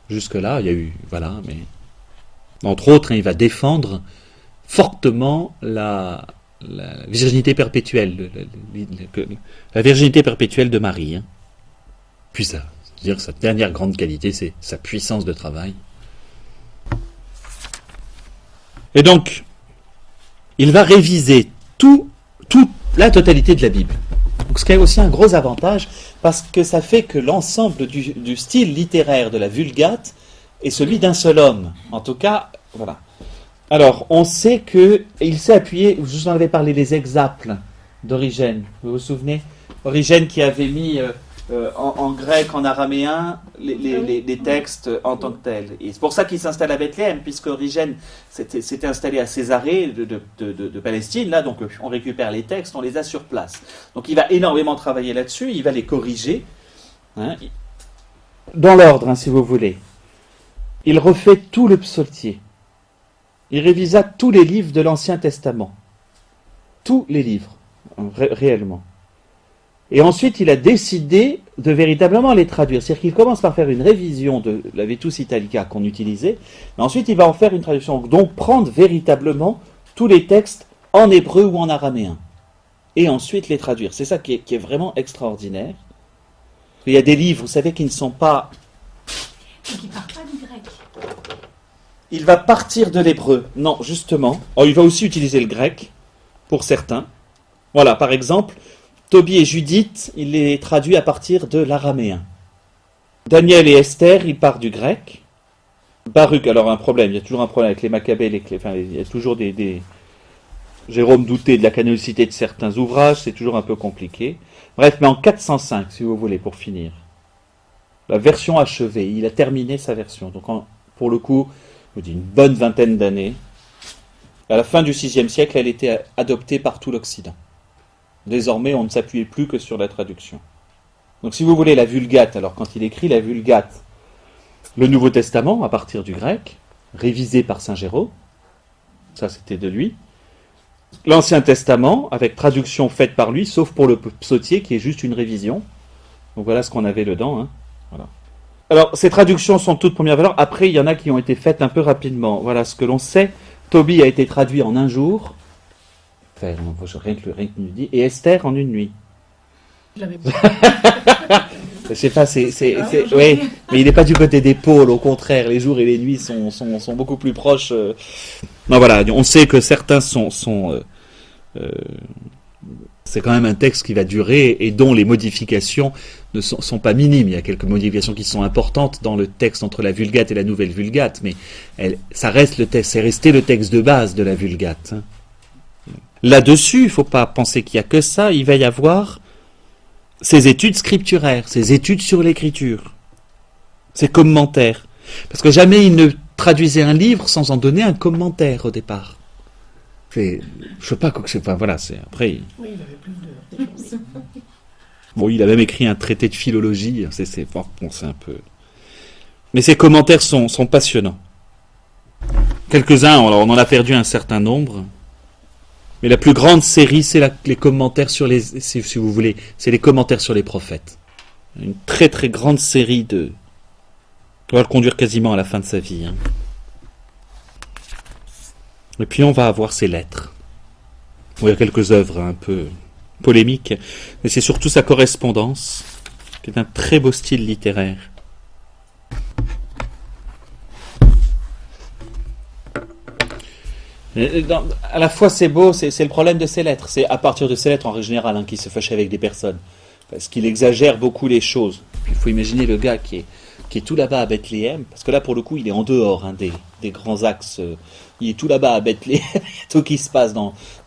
Speaker 1: Jusque-là, il y a eu... Voilà, mais... Entre autres, il va défendre fortement la virginité perpétuelle, la virginité perpétuelle de Marie. Hein. Puis ça... C'est-à-dire que sa dernière grande qualité, c'est sa puissance de travail. Et donc, il va réviser toute la totalité de la Bible. Donc, ce qui a aussi un gros avantage, parce que ça fait que l'ensemble du style littéraire de la Vulgate est celui d'un seul homme. En tout cas, voilà. Alors, on sait qu'il s'est appuyé, je vous en avais parlé, les exaples d'Origène. Vous vous souvenez ? Origène qui avait mis... en grec, en araméen, les textes en tant que tels. Et c'est pour ça qu'il s'installe à Bethléem, puisque Origène s'était installé à Césarée de Palestine, là, donc on récupère les textes, on les a sur place. Donc il va énormément travailler là-dessus, il va les corriger, hein, dans l'ordre, hein, si vous voulez. Il refait tout le psautier. Il révisa tous les livres de l'Ancien Testament. Tous les livres, réellement. Et ensuite, il a décidé de véritablement les traduire. C'est-à-dire qu'il commence par faire une révision de la Vetus Italica qu'on utilisait, mais ensuite il va en faire une traduction. Donc prendre véritablement tous les textes en hébreu ou en araméen. Et ensuite les traduire. C'est ça qui est vraiment extraordinaire. Il y a des livres, vous savez, qui ne sont pas...
Speaker 2: Donc il ne part pas du grec.
Speaker 1: Il va partir de l'hébreu. Non, justement. Oh, il va aussi utiliser le grec, pour certains. Voilà, par exemple... Tobie et Judith, il les traduit à partir de l'araméen. Daniel et Esther, il part du grec. Baruch, alors il y a toujours un problème avec les Maccabées, il y a toujours des... Jérôme doutait de la canonicité de certains ouvrages, c'est toujours un peu compliqué. Bref, mais en 405, si vous voulez, pour finir. La version achevée, il a terminé sa version. Donc, pour le coup, je vous dis une bonne vingtaine d'années. À la fin du VIe siècle, elle était adoptée par tout l'Occident. Désormais, on ne s'appuyait plus que sur la traduction. Donc, si vous voulez, la Vulgate, alors quand il écrit la Vulgate, le Nouveau Testament, à partir du grec, révisé par Saint Jérôme, ça c'était de lui, l'Ancien Testament, avec traduction faite par lui, sauf pour le psautier, qui est juste une révision. Donc voilà ce qu'on avait dedans. Hein. Voilà. Alors, ces traductions sont toutes première valeur. Après, il y en a qui ont été faites un peu rapidement. Voilà ce que l'on sait. Tobie a été traduit en un jour. Enfin, rien que nous dit. Et Esther en une nuit.
Speaker 3: Je l'avais pas.
Speaker 1: Je sais pas, oui, mais il n'est pas du côté des pôles, au contraire, les jours et les nuits sont beaucoup plus proches. Non, voilà, on sait que certains sont C'est quand même un texte qui va durer et dont les modifications ne sont pas minimes. Il y a quelques modifications qui sont importantes dans le texte entre la Vulgate et la Nouvelle Vulgate, mais ça reste le texte, c'est resté le texte de base de la Vulgate. Là-dessus, il ne faut pas penser qu'il n'y a que ça, il va y avoir ces études scripturaires, ces études sur l'écriture, ces commentaires. Parce que jamais il ne traduisait un livre sans en donner un commentaire au départ. Je sais pas quoi que c'est. Enfin voilà, c'est après.
Speaker 3: Oui, il avait plus de choses.
Speaker 1: Bon, il a même écrit un traité de philologie. C'est un peu. Mais ses commentaires sont passionnants. Quelques-uns, on en a perdu un certain nombre. Mais la plus grande série, c'est les commentaires sur les, si vous voulez, c'est les commentaires sur les prophètes. Une très très grande série de. On va le conduire quasiment à la fin de sa vie. Et puis on va avoir ses lettres. Bon, il y a quelques œuvres un peu polémiques, mais c'est surtout sa correspondance, qui est un très beau style littéraire. À la fois c'est beau, c'est le problème de ces lettres. C'est à partir de ces lettres en règle générale qu'il se fâche avec des personnes, parce qu'il exagère beaucoup les choses. Puis, il faut imaginer le gars qui est tout là-bas à Bethléem, parce que là pour le coup il est en dehors des grands axes. Il est tout là-bas à Bethléem, tout qui se passe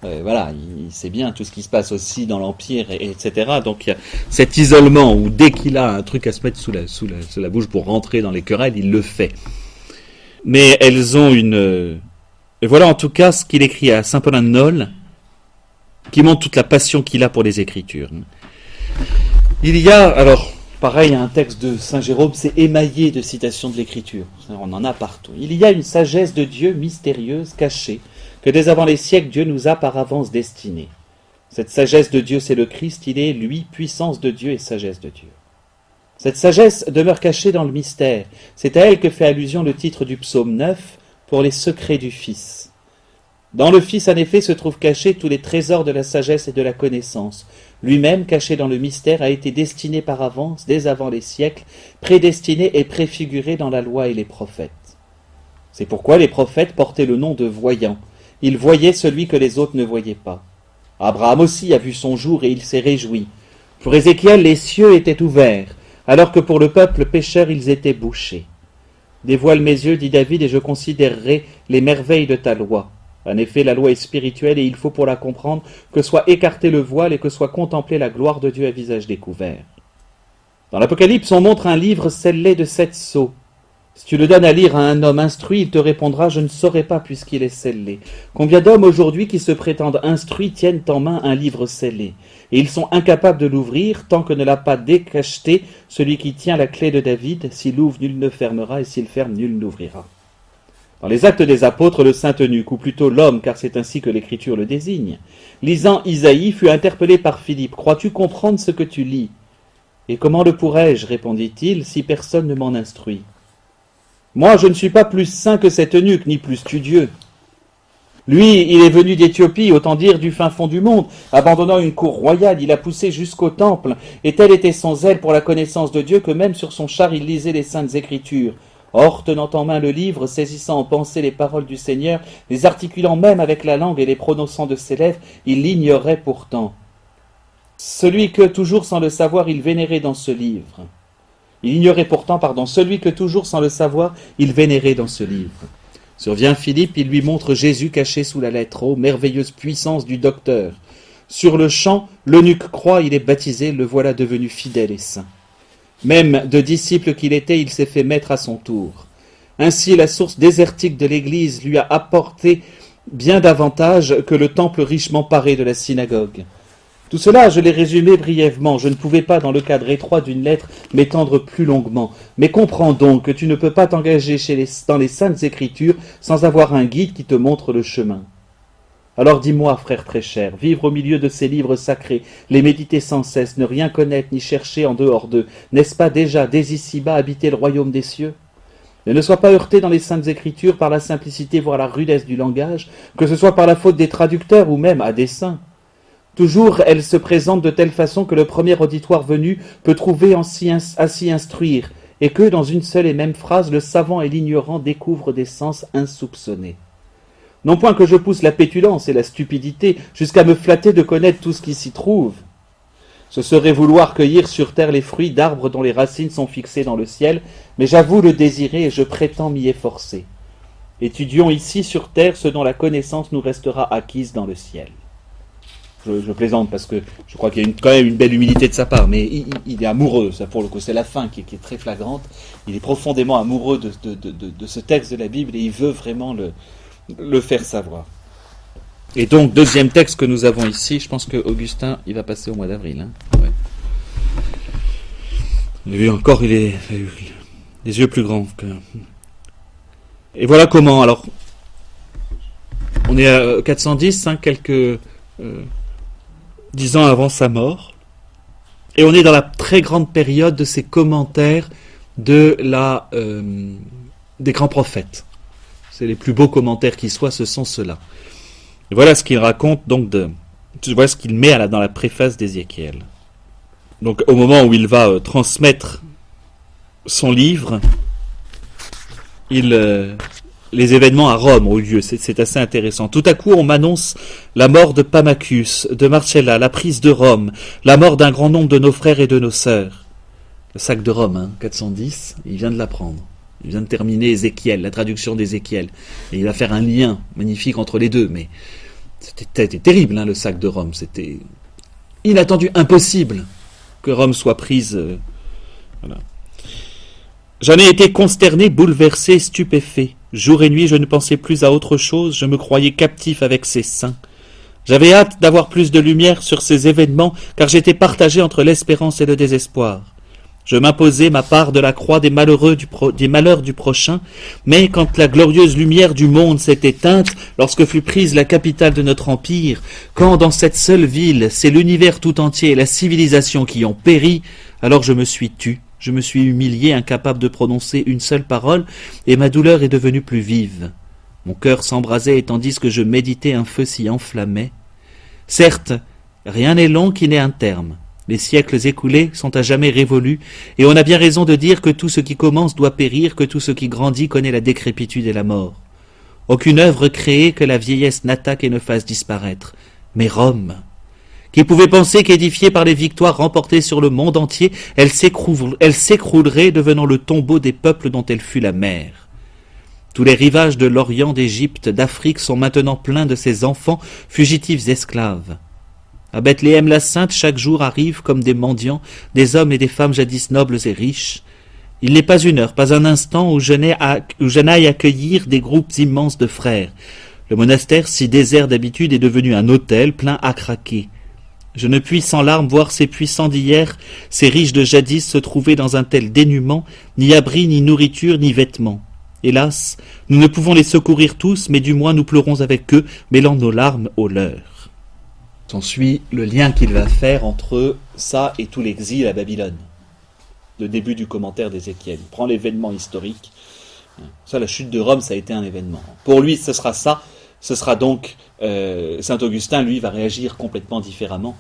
Speaker 1: voilà, il sait bien tout ce qui se passe aussi dans l'Empire, etc. Donc il y a cet isolement où dès qu'il a un truc à se mettre sous la bouche pour rentrer dans les querelles, il le fait. Mais elles ont et voilà en tout cas ce qu'il écrit à Saint Paulin de Nol, qui montre toute la passion qu'il a pour les Écritures. Il y a, alors, pareil, un texte de Saint Jérôme, c'est émaillé de citations de l'Écriture. On en a partout. Il y a une sagesse de Dieu mystérieuse, cachée, que dès avant les siècles, Dieu nous a par avance destinée. Cette sagesse de Dieu, c'est le Christ, il est, lui, puissance de Dieu et sagesse de Dieu. Cette sagesse demeure cachée dans le mystère. C'est à elle que fait allusion le titre du psaume 9, pour les secrets du Fils. Dans le Fils, en effet, se trouvent cachés tous les trésors de la sagesse et de la connaissance. Lui-même, caché dans le mystère, a été destiné par avance, dès avant les siècles, prédestiné et préfiguré dans la loi et les prophètes. C'est pourquoi les prophètes portaient le nom de voyants. Ils voyaient celui que les autres ne voyaient pas. Abraham aussi a vu son jour et il s'est réjoui. Pour Ézéchiel, les cieux étaient ouverts, alors que pour le peuple pécheur, ils étaient bouchés. Dévoile mes yeux, dit David, et je considérerai les merveilles de ta loi. En effet, la loi est spirituelle et il faut pour la comprendre que soit écarté le voile et que soit contemplée la gloire de Dieu à visage découvert. Dans l'Apocalypse, on montre un livre scellé de 7 sceaux. Si tu le donnes à lire à un homme instruit, il te répondra « Je ne saurais pas puisqu'il est scellé ». Combien d'hommes aujourd'hui qui se prétendent instruits tiennent en main un livre scellé, et ils sont incapables de l'ouvrir tant que ne l'a pas décacheté celui qui tient la clé de David. S'il ouvre, nul ne fermera, et s'il ferme, nul n'ouvrira. Dans les Actes des Apôtres, le saint eunuque, ou plutôt l'homme, car c'est ainsi que l'Écriture le désigne, lisant Isaïe, fut interpellé par Philippe. « Crois-tu comprendre ce que tu lis ?»« Et comment le pourrais-je, répondit-il, si personne ne m'en instruit ? Moi, je ne suis pas plus saint que cet eunuque, ni plus studieux. Lui, il est venu d'Éthiopie, autant dire du fin fond du monde. Abandonnant une cour royale, il a poussé jusqu'au temple, et tel était son zèle pour la connaissance de Dieu que même sur son char il lisait les saintes Écritures. Or, tenant en main le livre, saisissant en pensée les paroles du Seigneur, les articulant même avec la langue et les prononçant de ses lèvres, il l'ignorait pourtant. Celui que, toujours sans le savoir, il vénérait dans ce livre. Il ignorait pourtant, celui que toujours sans le savoir, il vénérait dans ce livre. Survient Philippe, il lui montre Jésus caché sous la lettre O, merveilleuse puissance du docteur. Sur le champ, l'eunuque croit, il est baptisé, le voilà devenu fidèle et saint. Même de disciple qu'il était, il s'est fait maître à son tour. Ainsi, la source désertique de l'Église lui a apporté bien davantage que le temple richement paré de la synagogue. Tout cela, je l'ai résumé brièvement. Je ne pouvais pas, dans le cadre étroit d'une lettre, m'étendre plus longuement. Mais comprends donc que tu ne peux pas t'engager dans les Saintes Écritures sans avoir un guide qui te montre le chemin. Alors dis-moi, frère très cher, vivre au milieu de ces livres sacrés, les méditer sans cesse, ne rien connaître ni chercher en dehors d'eux, n'est-ce pas déjà, dès ici-bas, habiter le royaume des cieux ? Ne sois pas heurté dans les Saintes Écritures par la simplicité, voire la rudesse du langage, que ce soit par la faute des traducteurs ou même à dessein. Toujours, elles se présentent de telle façon que le premier auditoire venu peut trouver à s'y instruire, et que, dans une seule et même phrase, le savant et l'ignorant découvrent des sens insoupçonnés. Non point que je pousse la pétulance et la stupidité jusqu'à me flatter de connaître tout ce qui s'y trouve. Ce serait vouloir cueillir sur terre les fruits d'arbres dont les racines sont fixées dans le ciel, mais j'avoue le désirer et je prétends m'y efforcer. Étudions ici sur terre ce dont la connaissance nous restera acquise dans le ciel. Je plaisante parce que je crois qu'il y a quand même une belle humilité de sa part, mais il est amoureux, ça pour le coup, c'est la fin qui est très flagrante. Il est profondément amoureux de ce texte de la Bible et il veut vraiment le faire savoir. Et donc, deuxième texte que nous avons ici, je pense que Augustin, il va passer au mois d'avril. Hein. Ouais. Vous avez vu encore, il est les yeux plus grands. Et voilà comment, alors, on est à 410, hein, quelques 10 ans avant sa mort, et on est dans la très grande période de ces commentaires des grands prophètes. C'est les plus beaux commentaires qui soient, ce sont ceux-là. Et voilà ce qu'il raconte, donc voilà ce qu'il met dans la préface d'Ézéchiel. Donc au moment où il va transmettre son livre, les événements à Rome ont eu lieu, c'est assez intéressant. Tout à coup, on m'annonce la mort de Pamacus, de Marcella, la prise de Rome, la mort d'un grand nombre de nos frères et de nos sœurs. Le sac de Rome, 410, il vient de l'apprendre. Il vient de terminer Ézéchiel, la traduction d'Ézéchiel. Et il va faire un lien magnifique entre les deux. Mais c'était terrible, le sac de Rome. C'était inattendu, impossible que Rome soit prise. Voilà. J'en ai été consterné, bouleversé, stupéfait. Jour et nuit, je ne pensais plus à autre chose. Je me croyais captif avec ces saints. J'avais hâte d'avoir plus de lumière sur ces événements, car j'étais partagé entre l'espérance et le désespoir. Je m'imposais ma part de la croix des malheurs du prochain, mais quand la glorieuse lumière du monde s'est éteinte, lorsque fut prise la capitale de notre empire, quand dans cette seule ville, c'est l'univers tout entier et la civilisation qui ont péri, alors je me suis tu, je me suis humilié, incapable de prononcer une seule parole, et ma douleur est devenue plus vive. Mon cœur s'embrasait et tandis que je méditais, un feu s'y enflammait. Certes, rien n'est long qui n'ait un terme. Les siècles écoulés sont à jamais révolus, et on a bien raison de dire que tout ce qui commence doit périr, que tout ce qui grandit connaît la décrépitude et la mort. Aucune œuvre créée que la vieillesse n'attaque et ne fasse disparaître. Mais Rome, qui pouvait penser qu'édifiée par les victoires remportées sur le monde entier, elle s'écroulerait, devenant le tombeau des peuples dont elle fut la mère. Tous les rivages de l'Orient, d'Égypte, d'Afrique sont maintenant pleins de ces enfants fugitifs esclaves. À Bethléem la Sainte, chaque jour arrivent comme des mendiants, des hommes et des femmes jadis nobles et riches. Il n'est pas une heure, pas un instant où je n'aille accueillir des groupes immenses de frères. Le monastère, si désert d'habitude, est devenu un hôtel plein à craquer. Je ne puis sans larmes voir ces puissants d'hier, ces riches de jadis se trouver dans un tel dénuement, ni abri, ni nourriture, ni vêtements. Hélas, nous ne pouvons les secourir tous, mais du moins nous pleurons avec eux, mêlant nos larmes aux leurs. S'ensuit le lien qu'il va faire entre ça et tout l'exil à Babylone. Le début du commentaire d'Ézéchiel. Il prend l'événement historique. Ça, la chute de Rome, ça a été un événement. Pour lui, ce sera ça. Ce sera donc Saint Augustin, lui, va réagir complètement différemment.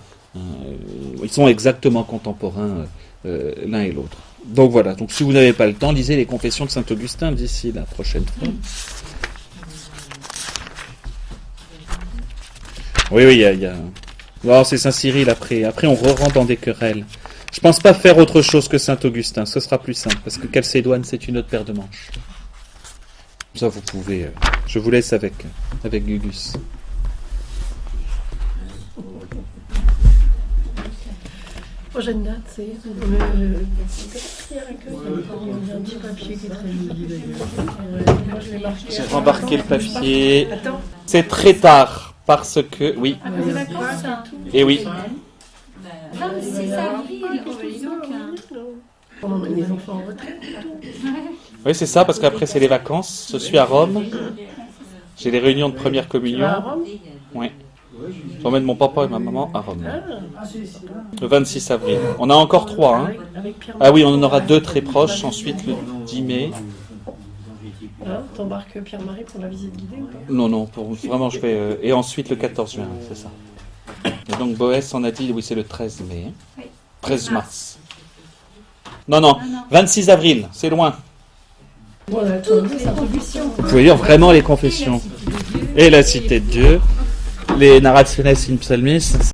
Speaker 1: Ils sont exactement contemporains l'un et l'autre. Donc voilà. Donc si vous n'avez pas le temps, lisez les Confessions de Saint Augustin d'ici la prochaine fois. Oui, il y a... Oh, c'est Saint-Cyril après. Après, on rentre dans des querelles. Je pense pas faire autre chose que Saint-Augustin. Ce sera plus simple, parce que Chalcédoine, c'est une autre paire de manches. Ça, vous pouvez... Je vous laisse avec Gugus.
Speaker 3: Prochaine date, c'est un petit papier qui est très joli d'ailleurs. Moi, je l'ai marqué.
Speaker 1: J'ai rembarqué le papier.
Speaker 3: Attends.
Speaker 1: C'est très tard. Parce que, oui.
Speaker 2: Ah, des vacances, ça.
Speaker 1: Et oui.
Speaker 2: 26 avril.
Speaker 3: On emmène les enfants en retraite.
Speaker 1: Oui, c'est ça, parce qu'après, c'est les vacances. Je suis à Rome. J'ai les réunions de première communion.
Speaker 3: À Rome ?
Speaker 1: Oui. J'emmène mon papa et ma maman à Rome. Le 26 avril. On a encore 3. Hein. Ah oui, on en aura 2 très proches. Ensuite, le 10 mai.
Speaker 3: T'embarques Pierre-Marie pour la visite guidée ou pas ?
Speaker 1: Non, vraiment, je vais... et ensuite, le 14 juin, c'est ça. Et donc, Boès, on a dit, oui, c'est le 13 mai.
Speaker 2: Oui.
Speaker 1: 13 mars. Non, 26 avril, c'est loin.
Speaker 3: Voilà,
Speaker 2: Toutes les confessions.
Speaker 1: Vous pouvez lire vraiment les confessions.
Speaker 2: Merci Dieu.
Speaker 1: et la cité de Dieu, les narrationes in psalmis.